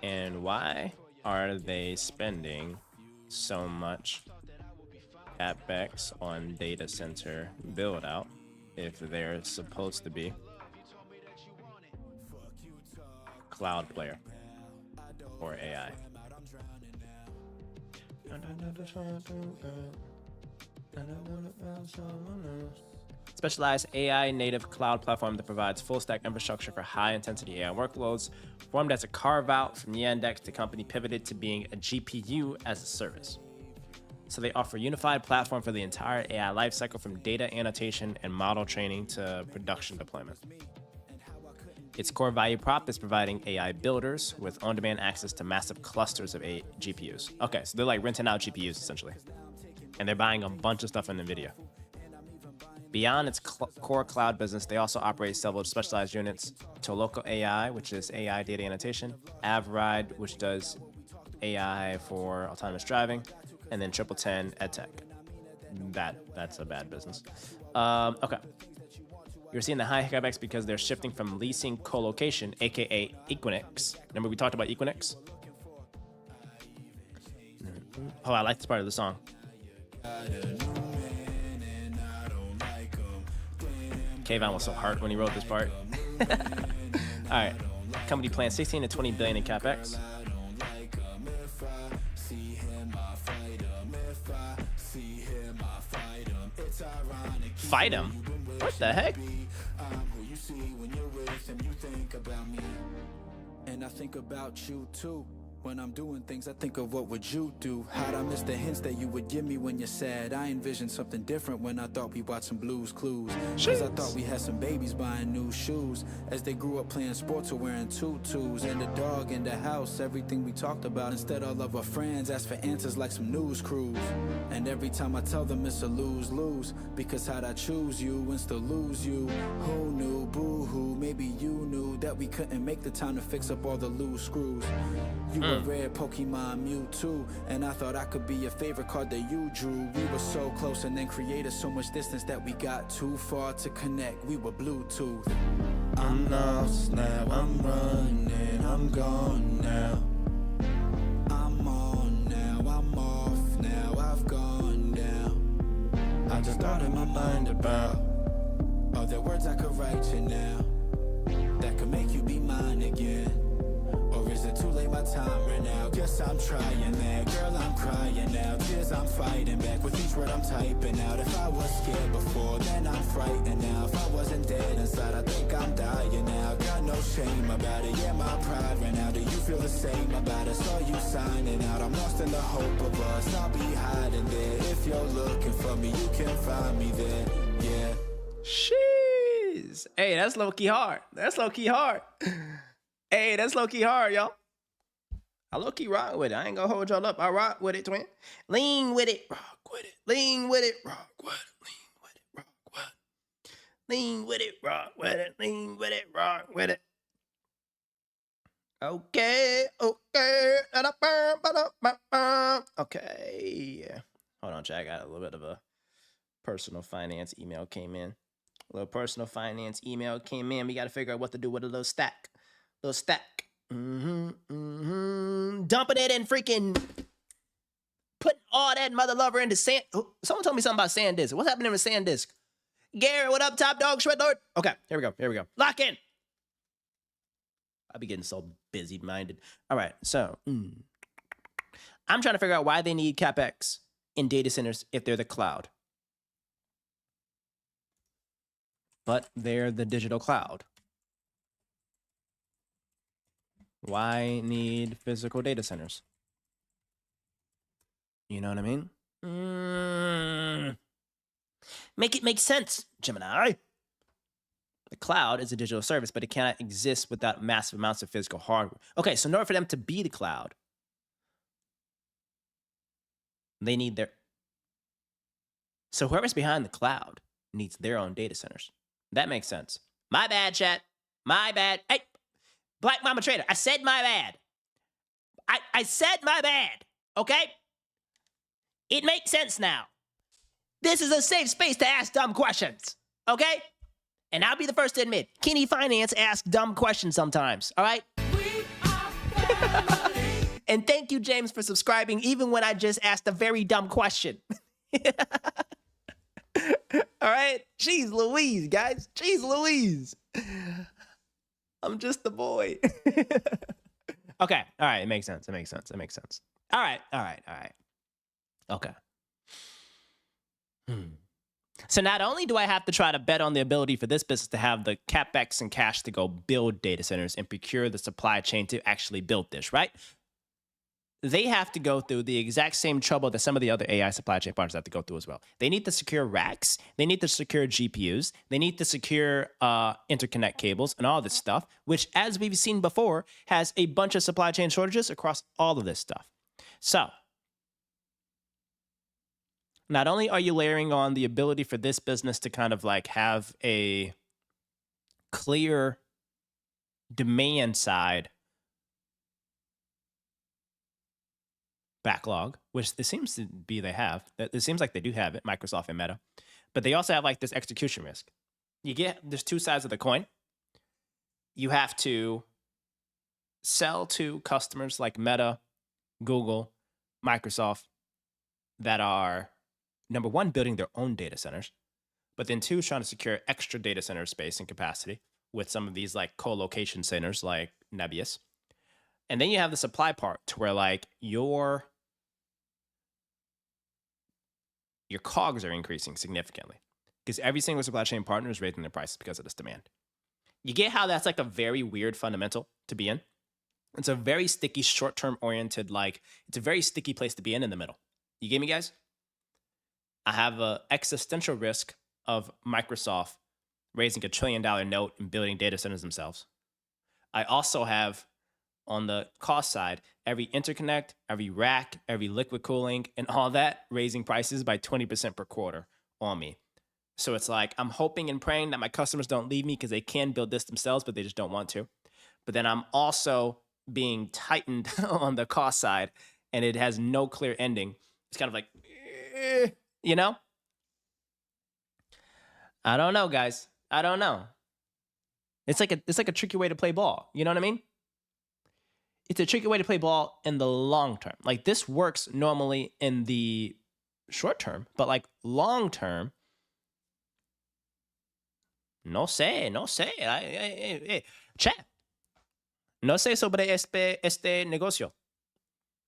And why are they spending so much CapEx on data center build out if they're supposed to be cloud player or AI? Specialized AI native cloud platform that provides full stack infrastructure for high intensity AI workloads, formed as a carve out from Yandex. The company pivoted to being a GPU as a service. So they offer a unified platform for the entire AI lifecycle, from data annotation and model training to production deployment. Its core value prop is providing AI builders with on-demand access to massive clusters of GPUs. Okay, so they're like renting out GPUs essentially. And they're buying a bunch of stuff in NVIDIA. Beyond its core cloud business, they also operate several specialized units: Toloco AI, which is AI data annotation, Avride, which does AI for autonomous driving, and then 1010 EdTech. That's a bad business. Okay. You're seeing the high CapEx because they're shifting from leasing colocation, aka Equinix. Remember we talked about Equinix? Oh, I like this part of the song. K-Von was so hard when he wrote this part. All right. Company plans 16 to 20 billion in CapEx. Fight him? What the heck? I'm who you see when you're with him, you think about me. And I think about you too. When I'm doing things, I think of what would you do. How'd I miss the hints that you would give me when you're sad? I envisioned something different when I thought we watched some Blues Clues. Cause I thought we had some babies buying new shoes. As they grew up playing sports or wearing tutus. And the dog in the house, everything we talked about. Instead all of our friends ask for answers like some news crews. And every time I tell them it's a lose-lose. Because how'd I choose you and still lose you? Who knew, boo-hoo, maybe you knew that we couldn't make the time to fix up all the loose screws. You were rare Pokemon Mewtwo, and I thought I could be your favorite card that you drew. We were so close and then created so much distance that we got too far to connect. We were Bluetooth. I'm lost now, I'm running, I'm gone now. I'm on now, I'm off now, I've gone down. I just thought in my mind about all the words I could write you now that could make you be mine again. Or is it too late, my time ran out? Guess I'm trying that, girl, I'm crying now. Tears I'm fighting back, with each word I'm typing out. If I was scared before, then I'm frightened now. If I wasn't dead inside, I think I'm dying now. Got no shame about it, yeah, my pride ran out. Do you feel the same about it? Saw you signing out, I'm lost in the hope of us. I'll be hiding there, if you're looking for me, you can find me there, yeah. Jeez. Hey, that's low-key hard. That's low-key hard. Hey, that's low-key hard, y'all. I low-key rock with it. I ain't gonna hold y'all up. I rock with it, twin. Lean with it, rock with it. Lean with it, rock with it. Lean with it, rock with it. Lean with it, rock with it. Lean with it, rock with it. Okay, okay. Okay. Hold on, chat. I got a little bit of a personal finance email came in. A little personal finance email came in. We got to figure out what to do with a little stack. Little stack. Dumping it and freaking putting all that mother lover into sand. Someone told me something about SanDisk. What's happening with SanDisk? Garrett, what up, top dog, shred lord? Okay, here we go. Here we go. Lock in. I'll be getting so busy minded. All right, so I'm trying to figure out why they need CapEx in data centers if they're the cloud. But they're the digital cloud. Why need physical data centers? You know what I mean? Make it make sense, Gemini. The cloud is a digital service, but it cannot exist without massive amounts of physical hardware. Okay, so in order for them to be the cloud, they need their... So whoever's behind the cloud needs their own data centers. That makes sense. My bad, chat. My bad. Hey! Black Mama Trader, I said my bad. I said my bad, okay? It makes sense now. This is a safe space to ask dumb questions, okay? And I'll be the first to admit, Kenny Finance asks dumb questions sometimes, all right? And thank you, James, for subscribing, even when I just asked a very dumb question. All right? Jeez Louise, guys. Jeez Louise. I'm just the boy. Okay. All right. It makes sense. It makes sense. It makes sense. All right. All right. All right. Okay. So not only do I have to try to bet on the ability for this business to have the CapEx and cash to go build data centers and procure the supply chain to actually build this, right? They have to go through the exact same trouble that some of the other AI supply chain partners have to go through as well. They need to secure racks. They need to secure GPUs. They need to secure interconnect cables and all this stuff, which, as we've seen before, has a bunch of supply chain shortages across all of this stuff. So, not only are you layering on the ability for this business to kind of like have a clear demand side backlog, which it seems to be they have. It seems like they do have it, Microsoft and Meta. But they also have like this execution risk. There's two sides of the coin. You have to sell to customers like Meta, Google, Microsoft that are, number one, building their own data centers, but then two, trying to secure extra data center space and capacity with some of these like co-location centers like Nebius. And then you have the supply part to where like your COGS are increasing significantly. because every single supply chain partner is raising their prices because of this demand. You get how that's like a very weird fundamental to be in? It's a very sticky, short-term oriented, like, it's a very sticky place to be in the middle. You get me, guys? I have an existential risk of Microsoft raising $1 trillion note and building data centers themselves. I also have, on the cost side, every interconnect, every rack, every liquid cooling, and all that raising prices by 20% per quarter on me. So it's like, I'm hoping and praying that my customers don't leave me because they can build this themselves, but they just don't want to. But then I'm also being tightened on the cost side, and it has no clear ending. It's kind of like, you know? I don't know, guys. I don't know. It's like a tricky way to play ball. You know what I mean? It's a tricky way to play ball in the long term. Like, this works normally in the short term, but like long term, no sé. Chat. No sé sobre este negocio.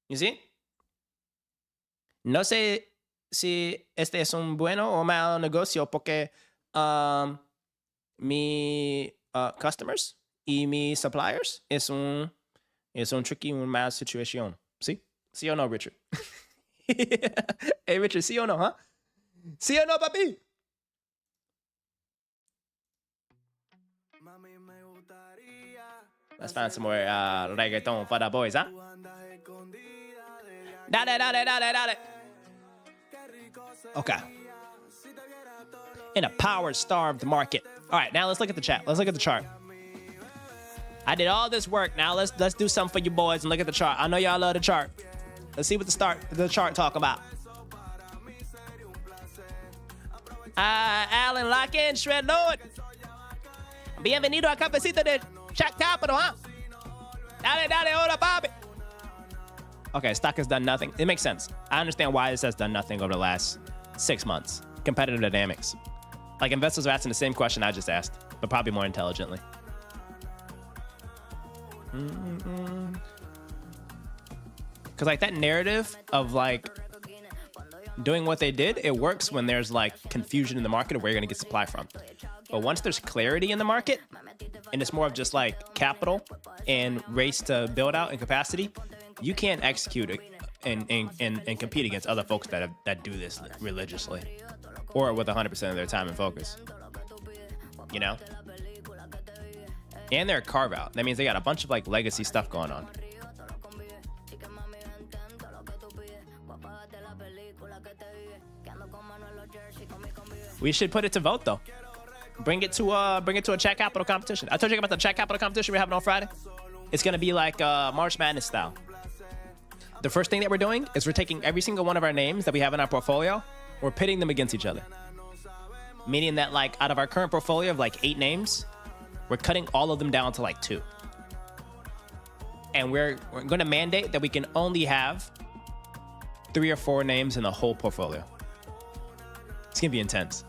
You see? No sé si este es un bueno o mal negocio porque mi customers y mis suppliers es un tricky, un mal situación. ¿Sí? ¿Sí o no, Richard? Hey, Richard, ¿sí o no, huh? ¿Sí o no, papi? Let's find some more reggaeton for the boys, huh? Dale. Okay. In a power-starved market. All right, now let's look at the chat. Let's look at the chart. I did all this work. Now let's do something for you boys and look at the chart. I know y'all love the chart. Let's see what the chart talk about. Alan, lock in, Shred Lord. Bienvenido a Cafecito de Chat Capital, huh? Dale, hola, Bobby. Okay, stock has done nothing. It makes sense. I understand why this has done nothing over the last 6 months. Competitive dynamics. Like, investors are asking the same question I just asked, but probably more intelligently. Because, like, that narrative of, like, doing what they did, it works when there's, like, confusion in the market of where you're going to get supply from. But once there's clarity in the market, and it's more of just, like, capital and race to build out and capacity, you can't execute it and compete against other folks that do this religiously or with 100% of their time and focus. You know? And they're a carve-out. That means they got a bunch of, like, legacy stuff going on. We should put it to vote, though. Bring it to a Chat Capital competition. I told you about the Chat Capital competition we're having on Friday. It's gonna be like March Madness style. The first thing that we're doing is we're taking every single one of our names that we have in our portfolio, we're pitting them against each other. Meaning that, like, out of our current portfolio of like 8 names, we're cutting all of them down to like 2. And we're gonna mandate that we can only have 3 or 4 names in the whole portfolio. It's gonna be intense.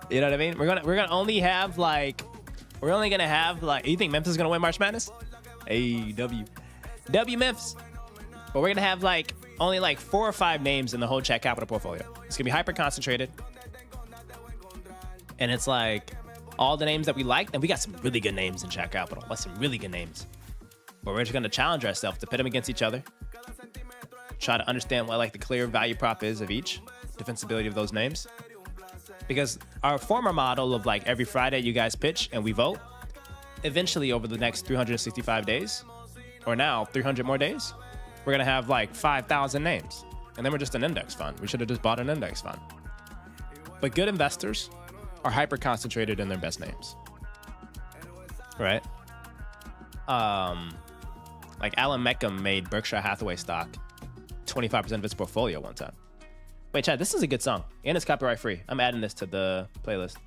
You know what I mean? We're gonna only have like, you think Memphis is gonna win March Madness? Hey, W Memphis. But we're gonna have like only like 4 or 5 names in the whole Chat Capital portfolio. It's gonna be hyper concentrated. And it's like all the names that we like, and we got some really good names in Chat Capital. Like some really good names. But we're just gonna challenge ourselves to pit them against each other. Try to understand what like the clear value prop is of each, defensibility of those names. Because our former model of like every Friday you guys pitch and we vote, eventually over the next 365 days, or now 300 more days, we're gonna have like 5,000 names. And then we're just an index fund. We should have just bought an index fund. But good investors are hyper concentrated in their best names. Right? Like Alan Meckham made Berkshire Hathaway stock 25% of its portfolio one time. Wait, Chad, this is a good song. And it's copyright free. I'm adding this to the playlist.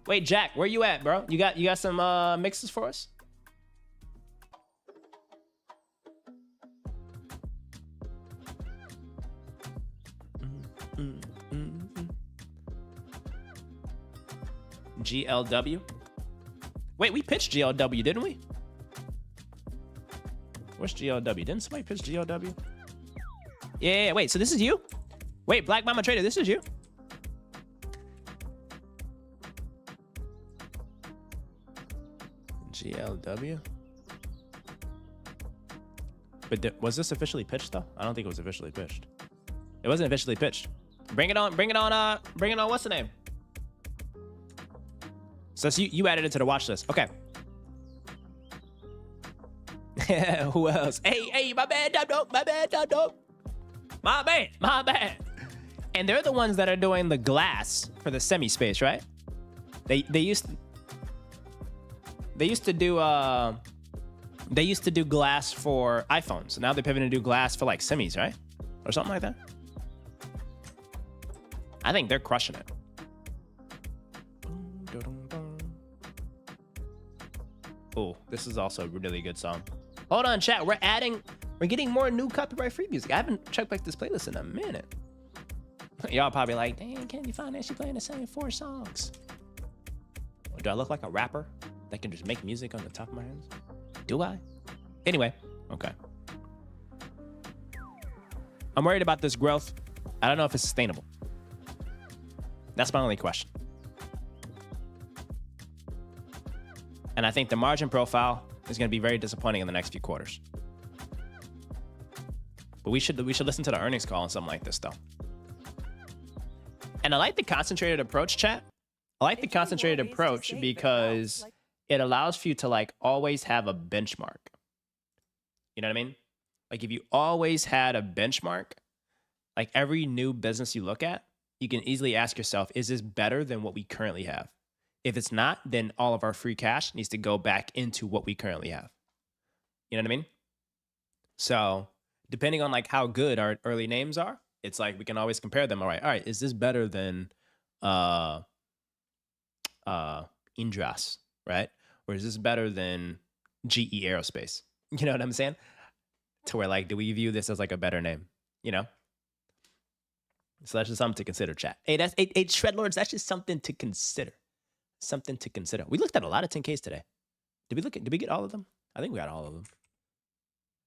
Wait, Jack, where you at, bro? You got some mixes for us? GLW? Wait, we pitched GLW, didn't we? Where's GLW? Didn't somebody pitch GLW? Yeah, wait, so this is you? Wait, Black Mama Trader, this is you? GLW? But was this officially pitched though? I don't think it was officially pitched. It wasn't officially pitched. Bring it on, what's the name? So you added it to the watch list. Okay. Who else? Hey, my bad, Dub. My bad. And they're the ones that are doing the glass for the semi-space, right? They used to do glass for iPhones. So now they're pivoting to do glass for like semis, right? Or something like that. I think they're crushing it. Oh, this is also a really good song. Hold on, chat. We're getting more new copyright free music. I haven't checked back this playlist in a minute. Y'all probably like, dang, can't you find that she playing the same 4 songs? Do I look like a rapper that can just make music on the top of my hands? Do I? Anyway, okay. I'm worried about this growth. I don't know if it's sustainable. That's my only question. And I think the margin profile is going to be very disappointing in the next few quarters. But we should listen to the earnings call on something like this, though. And I like the concentrated approach, chat. I like the concentrated approach because it allows for you to like always have a benchmark. You know what I mean? Like if you always had a benchmark, like every new business you look at, you can easily ask yourself, is this better than what we currently have? If it's not, then all of our free cash needs to go back into what we currently have. You know what I mean? So depending on like how good our early names are, it's like we can always compare them. All right, is this better than Indras, right? Or is this better than GE Aerospace? You know what I'm saying? To where like, do we view this as like a better name? You know? So that's just something to consider, chat. Hey, Shredlords, that's just something to consider. Something to consider. We looked at a lot of 10Ks today. Did we get all of them? I think we got all of them.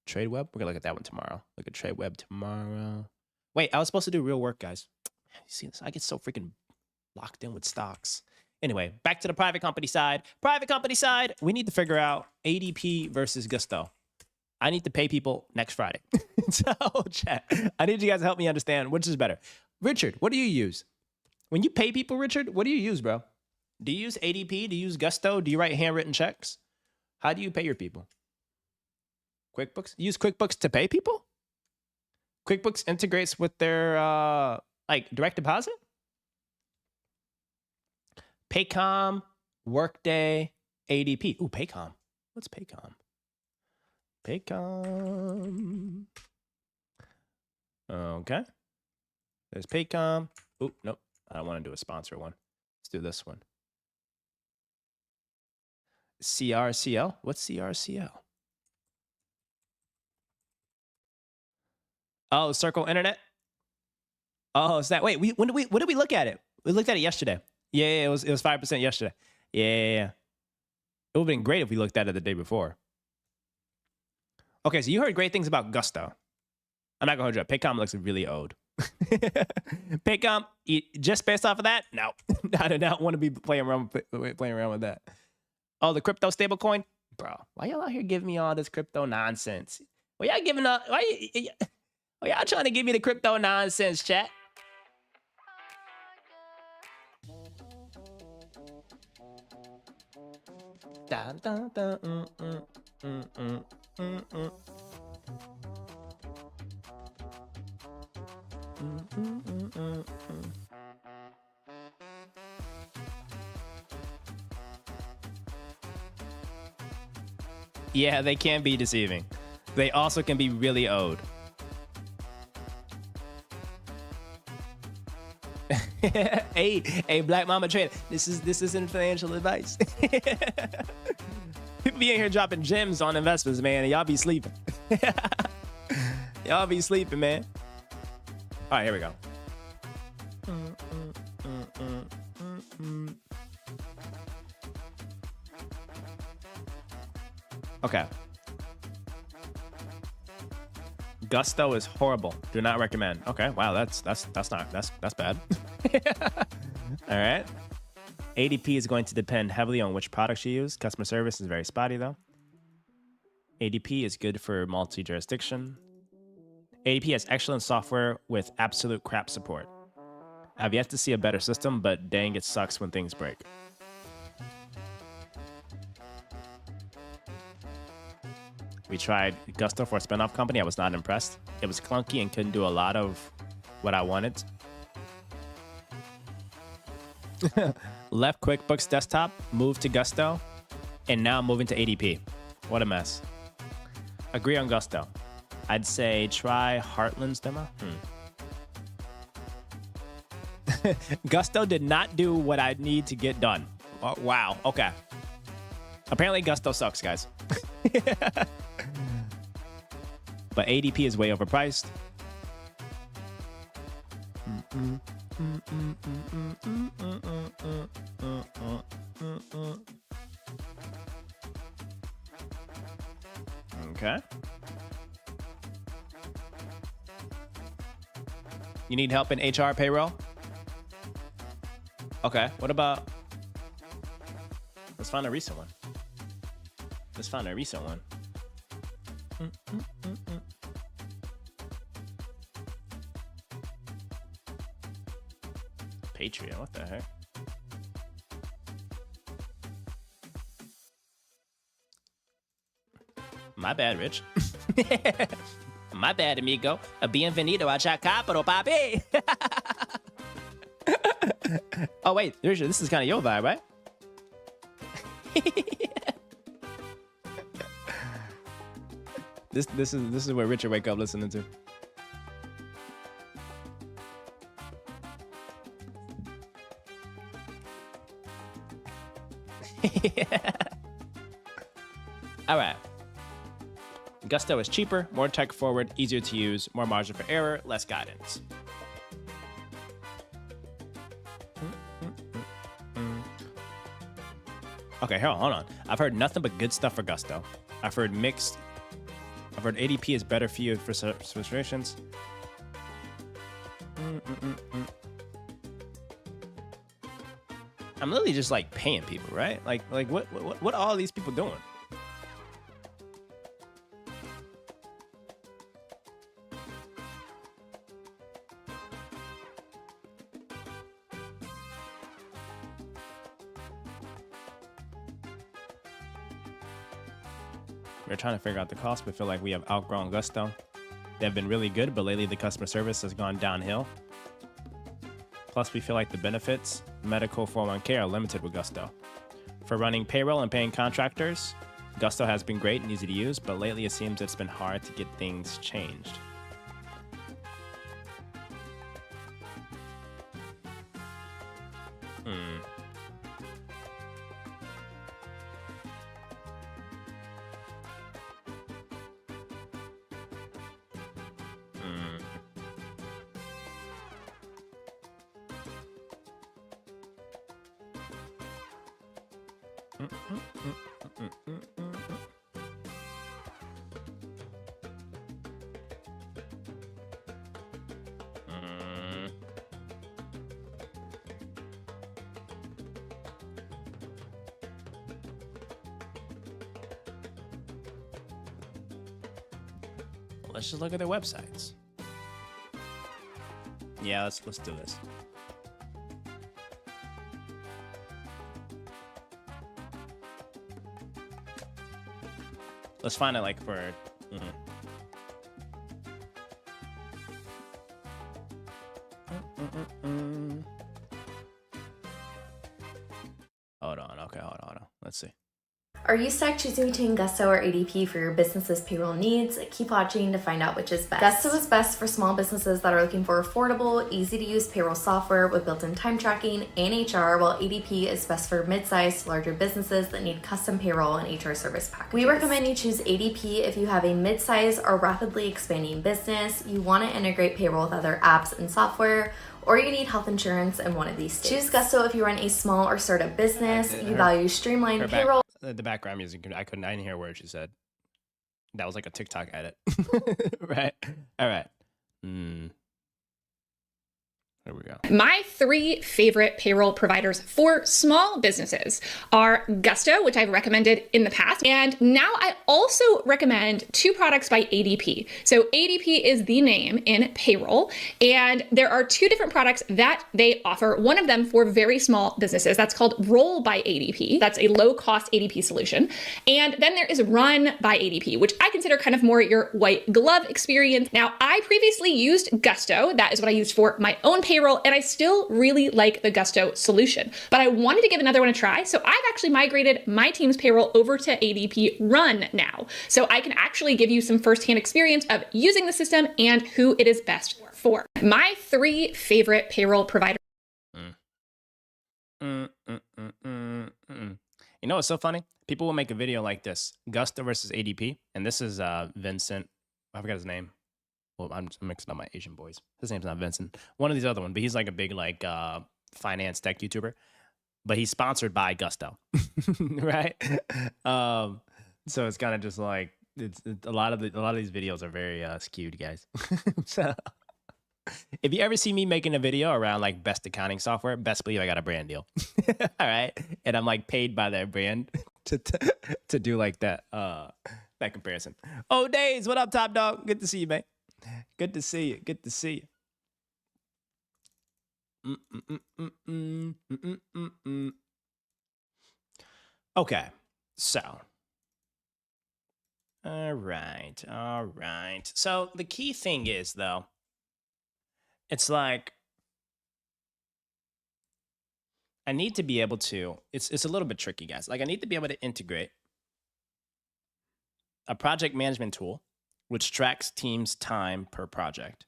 TradeWeb, we're gonna look at that one tomorrow. Look at TradeWeb tomorrow. Wait, I was supposed to do real work, guys. You see this? I get so freaking locked in with stocks. Anyway, back to the private company side. Private company side, we need to figure out ADP versus Gusto. I need to pay people next Friday. So, chat, I need you guys to help me understand which is better. Richard, what do you use? When you pay people, Richard, what do you use, bro? Do you use ADP? Do you use Gusto? Do you write handwritten checks? How do you pay your people? QuickBooks? You use QuickBooks to pay people? QuickBooks integrates with their like direct deposit? Paycom, Workday, ADP. Ooh, Paycom. What's Paycom? Paycom. Okay. There's Paycom. Ooh, nope. I don't want to do a sponsor one. Let's do this one. CRCL? What's CRCL? Oh, Circle Internet? Oh, is that, wait, when did we look at it? We looked at it yesterday. Yeah, it was 5% yesterday. Yeah. It would have been great if we looked at it the day before. Okay, so you heard great things about Gusto. I'm not gonna hold you up. Paycom looks really old. Paycom, just based off of that, no. I do not want to be playing around with that. Oh, the crypto stablecoin? Bro, why y'all out here giving me all this crypto nonsense? Why y'all trying to give me the crypto nonsense, chat? Dun, dun, dun, Yeah, they can be deceiving. They also can be really owed. hey, Black Mama Trader. This isn't financial advice. People be in here dropping gems on investments, man, and y'all be sleeping. Y'all be sleeping, man. All right, here we go. Okay. Gusto is horrible. Do not recommend. Okay, wow, that's bad. All right. ADP is going to depend heavily on which products you use. Customer service is very spotty though. ADP is good for multi-jurisdiction. ADP has excellent software with absolute crap support. I've yet to see a better system, but dang, it sucks when things break. We tried Gusto for a spinoff company. I was not impressed. It was clunky and couldn't do a lot of what I wanted. Left QuickBooks Desktop, moved to Gusto, and now moving to ADP. What a mess. Agree on Gusto. I'd say try Heartland's demo. Gusto did not do what I need to get done. Oh, wow. Okay. Apparently Gusto sucks, guys. But ADP is way overpriced. Okay. You need help in HR payroll? Okay, what about... Let's find a recent one. Patreon, what the heck? My bad, Rich. My bad, amigo. Bienvenido a Chacapro, papi. Oh, wait, Richard, this is kind of your vibe, right? This is what Richard wake up listening to. All right. Gusto is cheaper, more tech forward, easier to use, more margin for error, less guidance. Okay, hold on. I've heard nothing but good stuff for Gusto. I've heard mixed. I've heard ADP is better for you for situations. I'm literally just like paying people, right? Like what are all these people doing? We're trying to figure out the cost, but feel like we have outgrown Gusto. They've been really good, but lately the customer service has gone downhill. Plus, we feel like the benefits, medical 401k, are limited with Gusto. For running payroll and paying contractors, Gusto has been great and easy to use, but lately it seems it's been hard to get things changed. Let's just look at their websites. Yeah, let's do this. Let's find it like for. Hold on. Okay, hold on. Let's see. Are you stuck choosing between Gusto or ADP for your business's payroll needs? Keep watching to find out which is best. Gusto is best for small businesses that are looking for affordable, easy-to-use payroll software with built-in time tracking and HR, while ADP is best for mid-sized, larger businesses that need custom payroll and HR service packages. We recommend you choose ADP if you have a mid-sized or rapidly expanding business, you want to integrate payroll with other apps and software, or you need health insurance in one of these states. Choose Gusto if you run a small or startup business, you value streamlined payroll. The background music, I didn't hear a word she said. That was like a TikTok edit. Right? All right. There we go. My 3 favorite payroll providers for small businesses are Gusto, which I've recommended in the past, and now I also recommend 2 products by ADP. So ADP is the name in payroll, and there are 2 different products that they offer. One of them for very small businesses. That's called Roll by ADP. That's a low-cost ADP solution. And then there is Run by ADP, which I consider kind of more your white glove experience. Now, I previously used Gusto. That is what I used for my own payroll, and I still really like the Gusto solution. But I wanted to give another one a try, so I've actually migrated my team's payroll over to ADP Run now. So I can actually give you some firsthand experience of using the system and who it is best for. My 3 favorite payroll providers. You know what's so funny? People will make a video like this, Gusto versus ADP, and this is Vincent. I forgot his name. Well, I'm mixing up my Asian boys. His name's not Vincent. One of these other ones, but he's like a big like finance tech YouTuber. But he's sponsored by Gusto, right? So it's kind of just like it's a lot of these videos are very skewed, guys. So if you ever see me making a video around like best accounting software, best believe I got a brand deal. All right, and I'm like paid by that brand to do like that comparison. Oh, Days, what up, top dog? Good to see you, man. Good to see you. Good to see you. Okay, so. All right. So the key thing is, though, it's like I need to be able to, it's a little bit tricky, guys. Like I need to be able to integrate a project management tool which tracks teams' time per project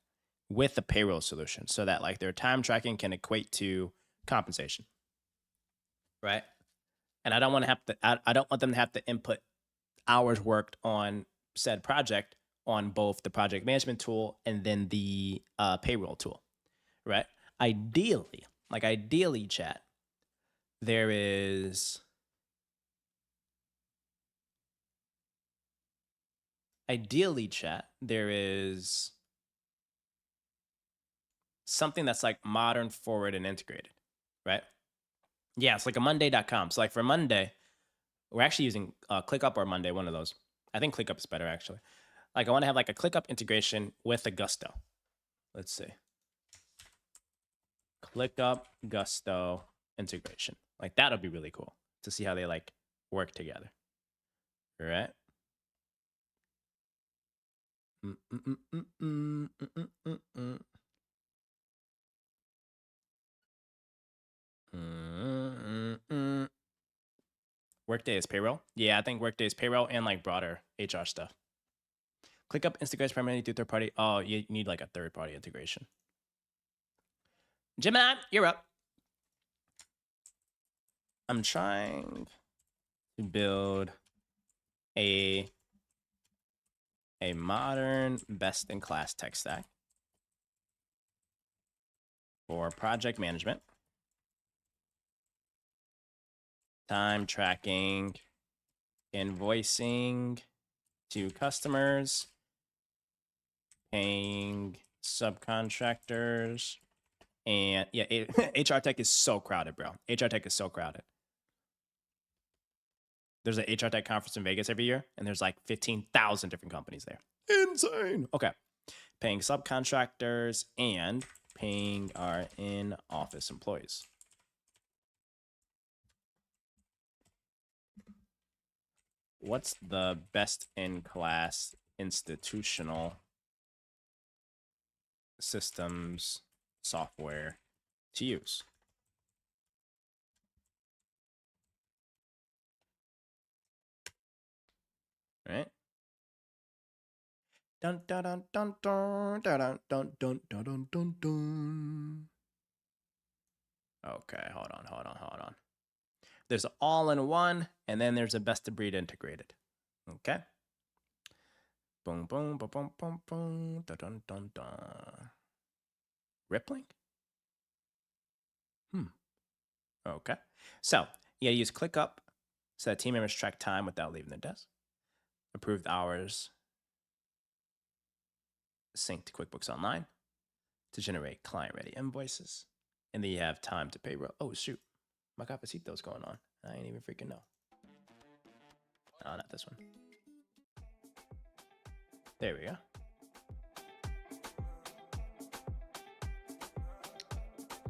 with a payroll solution so that like their time tracking can equate to compensation, right? And I don't want to have to, I don't want them to have to input hours worked on said project on both the project management tool and then the payroll tool, right? Ideally, chat, there is something that's like modern, forward, and integrated, right? Yeah, it's like a Monday.com. So like for Monday, we're actually using ClickUp or Monday, one of those. I think ClickUp is better actually. Like I want to have like a ClickUp integration with a Gusto. Let's see. ClickUp Gusto integration. Like that'll be really cool to see how they like work together. All right. Workday is payroll. Yeah, I think Workday is payroll and like broader HR stuff. ClickUp integrates primarily through third party. Oh, you need like a third party integration. Gemini, you're up. I'm trying to build a modern best-in-class tech stack for project management, time tracking, invoicing to customers, paying subcontractors, and yeah, HR tech is so crowded, bro. HR tech is so crowded. There's an HR tech conference in Vegas every year, and there's like 15,000 different companies there. Insane. Okay. Paying subcontractors and paying our in-office employees. What's the best-in-class institutional systems software to use? Right? Dun dun dun dun dun dun dun dun dun dun dun dun. Okay, hold on. There's an all-in-one, and then there's a best-of-breed integrated. Okay. Boom, boom, boom, boom, boom, boom, dun dun dun dun. Rippling? Okay. So you gotta use ClickUp so that team members track time without leaving their desk. Approved hours sync to QuickBooks Online to generate client-ready invoices. And then you have time to payroll. Oh, shoot. My Cafecito's going on. I ain't even freaking know. No, not this one. There we go.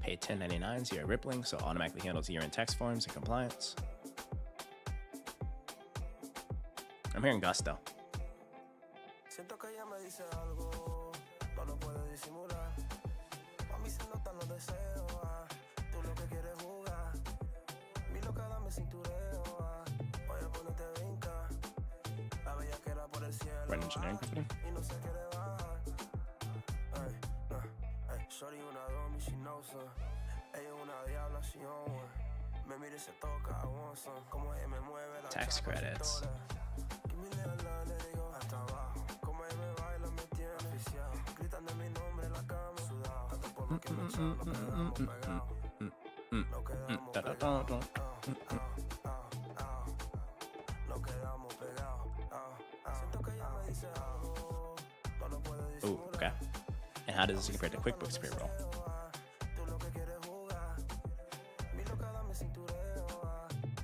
Pay 1099s here at Rippling, so it automatically handles year-end tax forms and compliance. I'm hearing Gusto. Siento que ella me dice algo, no lo puedo disimular. Mami, se notan los deseos, tú lo que quieres jugar. Mi loca, dame cintureo, voy a ponerte brinca. La bella que era por el cielo, Red Engineering Company. y no se quiere bajar. Shorty una domi, she knows her. Ella es una diabla, she on one. Me mira y se toca, I want some. Como ella me mueve la Tax credits. Give me la le digo hasta abajo. Como ella me baila, me tiene oficial. Gritan de mi nombre en la cama, sudado. Tanto polvo que me echan, nos quedamos pegados. Nos quedamos pegados. Nos quedamos pegados. Siento que ella me dice algo, no lo puedo Ooh, disimular. okay. And how does this compare to QuickBooks payroll? Tú lo que quieres jugar. Mi loca, dame cintureo,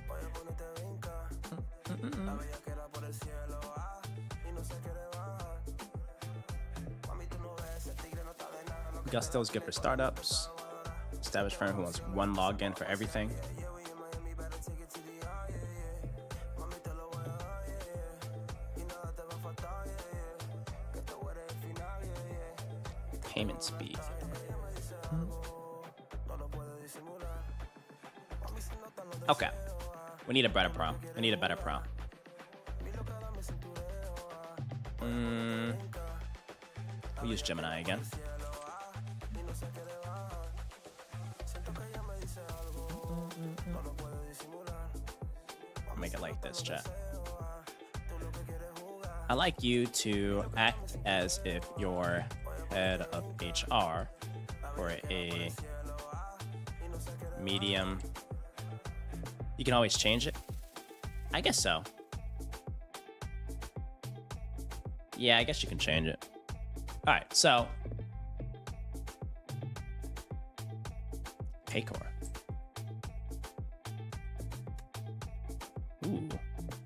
voy a ponerte brinca. La bella que era por el cielo, y no se quiere bajar. Mami, tú no ves, el tigre no está de nada. Gusto is good for startups. Established firm who wants one login for everything. Mami, te lo voy a dar, y nada te va a faltar, que tú eres el final, Payment speed. no lo puedo disimular. Mami, se notan los Okay. We need a better pro. We need a better pro. We'll use Gemini again. Make it like this, chat. I like you to act as if you're head of HR or a medium. You can always change it. I guess so. Yeah, I guess you can change it. All right, so Paycor. Ooh,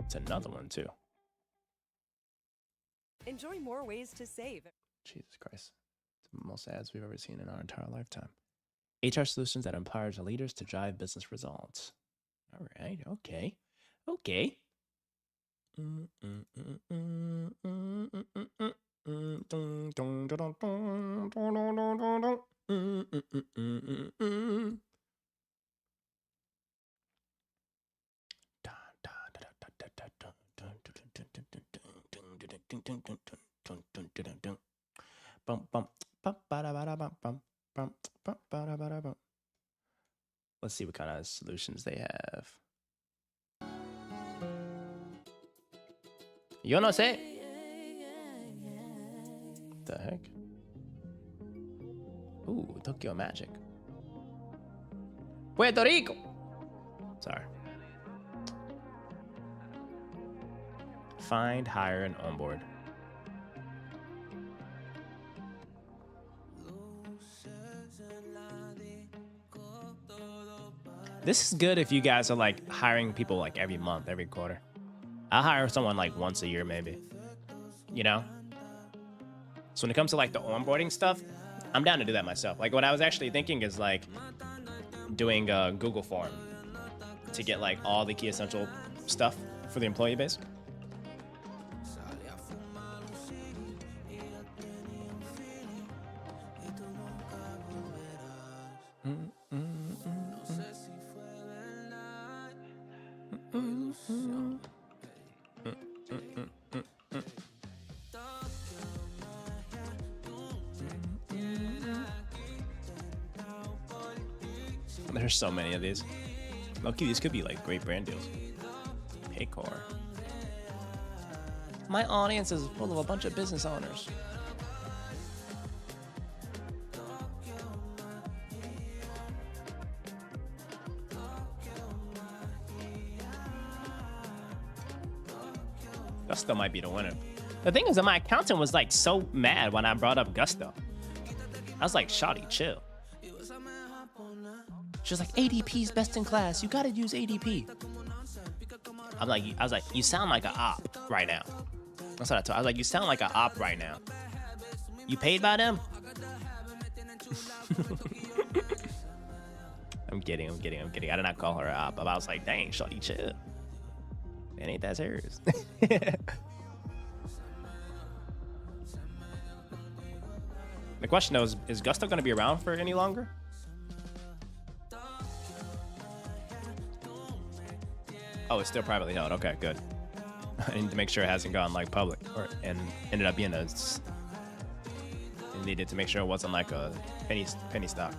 it's another one too. Enjoy more ways to save. Jesus Christ. It's the most ads we've ever seen in our entire lifetime. HR solutions that empowers leaders to drive business results. All right, okay. Okay. Let's see what kind of solutions they have. Yo no sé. The heck? Ooh, Tokyo Magic. Puerto Rico. Sorry. Find, hire, and onboard. This is good if you guys are like hiring people like every month, every quarter. I'll hire someone like once a year, maybe. You know? So when it comes to like the onboarding stuff, I'm down to do that myself. Like what I was actually thinking is like doing a Google form to get like all the key essential stuff for the employee base. There's so many of these. Look, these could be like great brand deals. Paycor. My audience is full of a bunch of business owners. That still might be the winner. The thing is that my accountant was like so mad when I brought up Gusto. I was like, "Shawty, chill." She was like, "ADP's best in class. You gotta use ADP." I was like, "You sound like an op right now." That's what I told her. I was like, "You sound like an op right now. You paid by them?" I'm kidding. I did not call her an op. But I was like, "Dang, shawty, chill. It ain't that serious." The question though is Gusto going to be around for any longer? Oh, it's still privately held. Okay, good. I need to make sure it hasn't gone like public and ended up being a. I needed to make sure it wasn't like a penny stock.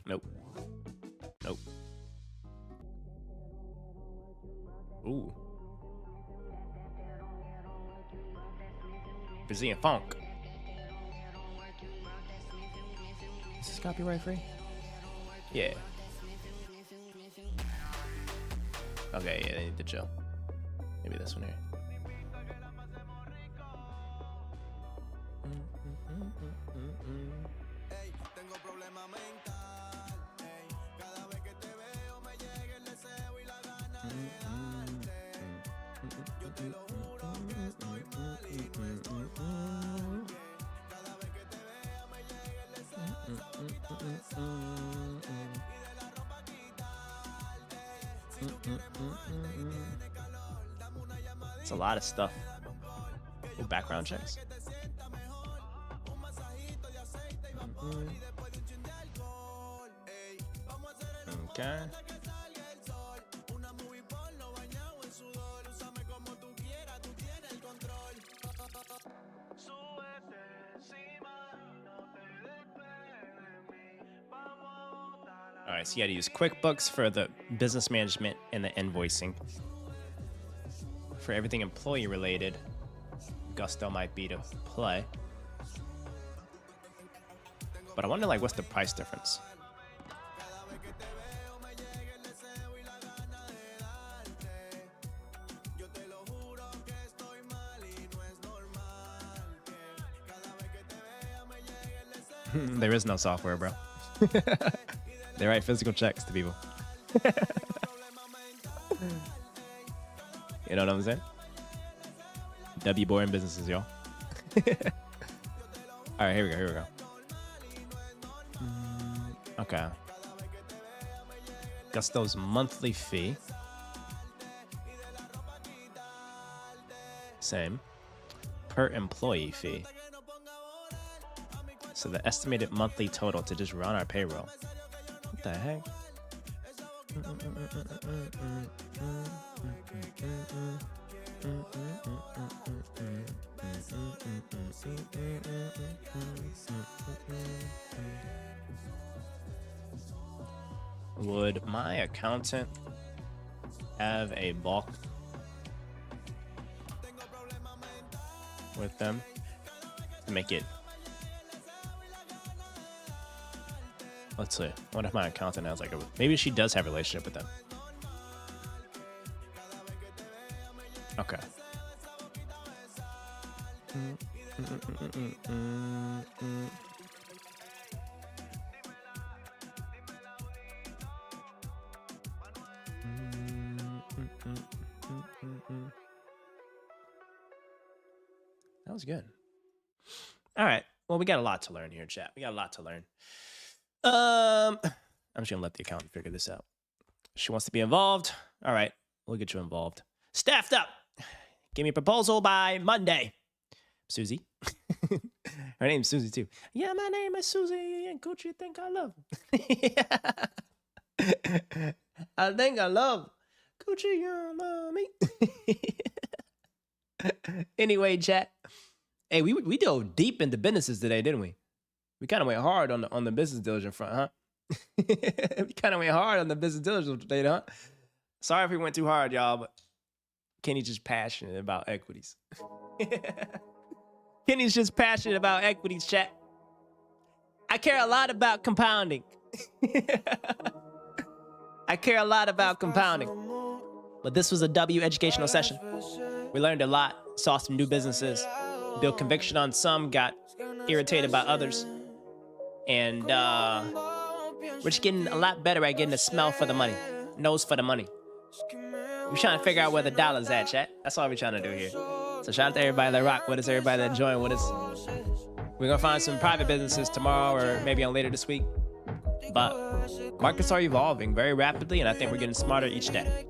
Nope. Ooh. Brazilian funk. Is this copyright free? Yeah. Okay, yeah, they need to chill. Maybe this one here. It's a lot of stuff. Ooh, background checks. Okay. All right, so you got to use QuickBooks for the business management and the invoicing. For everything employee related, Gusto might be to play. But I wonder, like, what's the price difference? There is no software, bro. They write physical checks to people. You know what I'm saying? W boring businesses, y'all. All right, here we go. Okay. Gusto's monthly fee. Same. Per employee fee. So the estimated monthly total to just run our payroll. What the heck? Would my accountant have a bulk with them to make it? Let's see. What if my accountant has like a... Maybe she does have a relationship with them. Okay. That was good. All right. Well, we got a lot to learn here, chat. We got a lot to learn. I'm just gonna let the accountant figure this out. She wants to be involved. All right, we'll get you involved. Staffed up. Give me a proposal by Monday, Susie. Her name's Susie too. Yeah, my name is Susie, and Gucci think I love him. I think I love Gucci, you love me. Anyway, chat. Hey, we dove deep into businesses today, didn't we? We kind of went hard on the business diligence front, huh? We kind of went hard on the business diligence today, huh? Sorry if we went too hard, y'all, but Kenny's just passionate about equities. Kenny's just passionate about equities, chat. I care a lot about compounding. I care a lot about compounding. But this was a W educational session. We learned a lot, saw some new businesses, built conviction on some, got irritated by others. And we're just getting a lot better at getting a smell for the money, nose for the money. We're trying to figure out where the dollar's at, chat. That's all we're trying to do here. So shout out to everybody that rock with us, everybody that join with us. We're gonna find some private businesses tomorrow or maybe on later this week. But markets are evolving very rapidly, and I think we're getting smarter each day.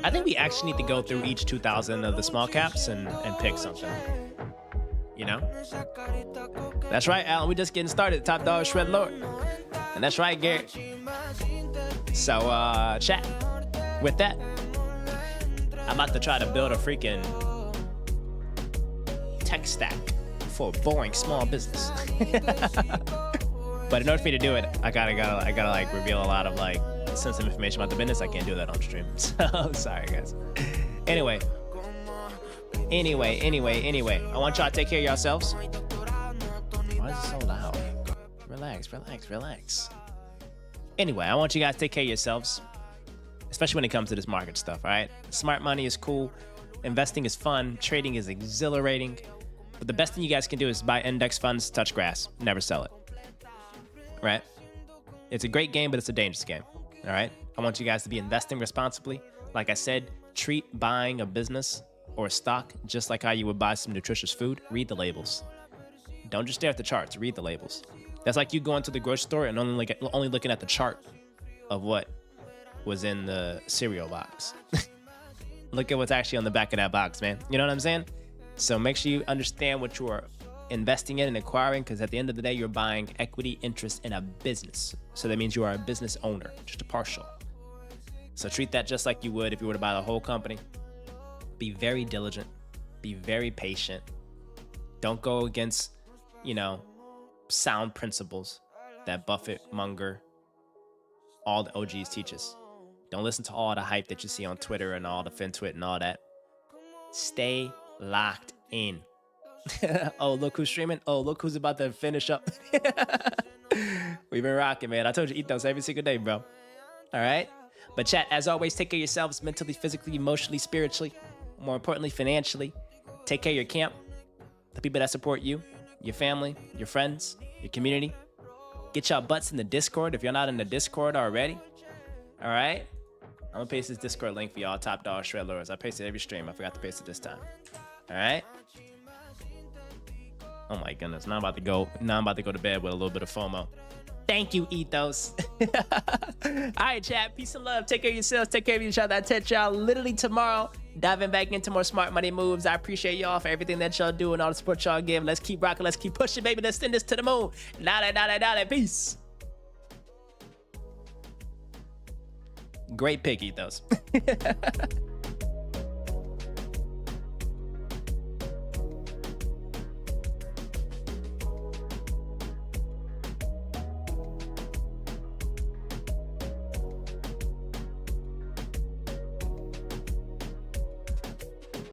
I think we actually need to go through each 2,000 of the small caps and pick something. You know? That's right, Alan. We're just getting started. Top dog, shred Lord. And that's right, Garrett. So, chat. With that, I'm about to try to build a freaking tech stack for a boring small business. But in order for me to do it, I gotta like reveal a lot of like sensitive information about the business. I can't do that on stream. So sorry, guys. Anyway. I want y'all to take care of yourselves. Why is it so loud? Relax. Anyway, I want you guys to take care of yourselves, especially when it comes to this market stuff, all right? Smart money is cool. Investing is fun. Trading is exhilarating. But the best thing you guys can do is buy index funds, touch grass, never sell it. Right? It's a great game, but it's a dangerous game. All right? I want you guys to be investing responsibly. Like I said, treat buying a business or a stock just like how you would buy some nutritious food. Read the labels. Don't just stare at the charts. Read the labels. That's like you going to the grocery store and only looking at the chart of what was in the cereal box. Look at what's actually on the back of that box, man. You know what I'm saying? So make sure you understand what you are investing in and acquiring, because at the end of the day, you're buying equity interest in a business. So that means you are a business owner, just a partial. So treat that just like you would if you were to buy the whole company. Be very diligent. Be very patient. Don't go against, sound principles that Buffett, Munger, all the OGs teach us. Don't listen to all the hype that you see on Twitter and all the FinTwit and all that. Stay locked in. Oh, look who's streaming. Oh, look who's about to finish up. We've been rocking, man. I told you, eat those every single day, bro. All right? But chat, as always, take care of yourselves mentally, physically, emotionally, spiritually. More importantly, financially. Take care of your camp, the people that support you, your family, your friends, your community. Get y'all butts in the Discord if you're not in the Discord already. All right? I'm going to paste this Discord link for y'all, Top Dog Shred Lords. I paste it every stream. I forgot to paste it this time. All right? Oh my goodness. Now I'm about to go to bed with a little bit of FOMO. Thank you, Ethos. All right, chat. Peace and love. Take care of yourselves. Take care of each other. I'll catch y'all literally tomorrow. Diving back into more smart money moves. I appreciate y'all for everything that y'all do and all the support y'all give. Let's keep rocking. Let's keep pushing, baby. Let's send this to the moon. Dale. Peace. Great pick, Ethos.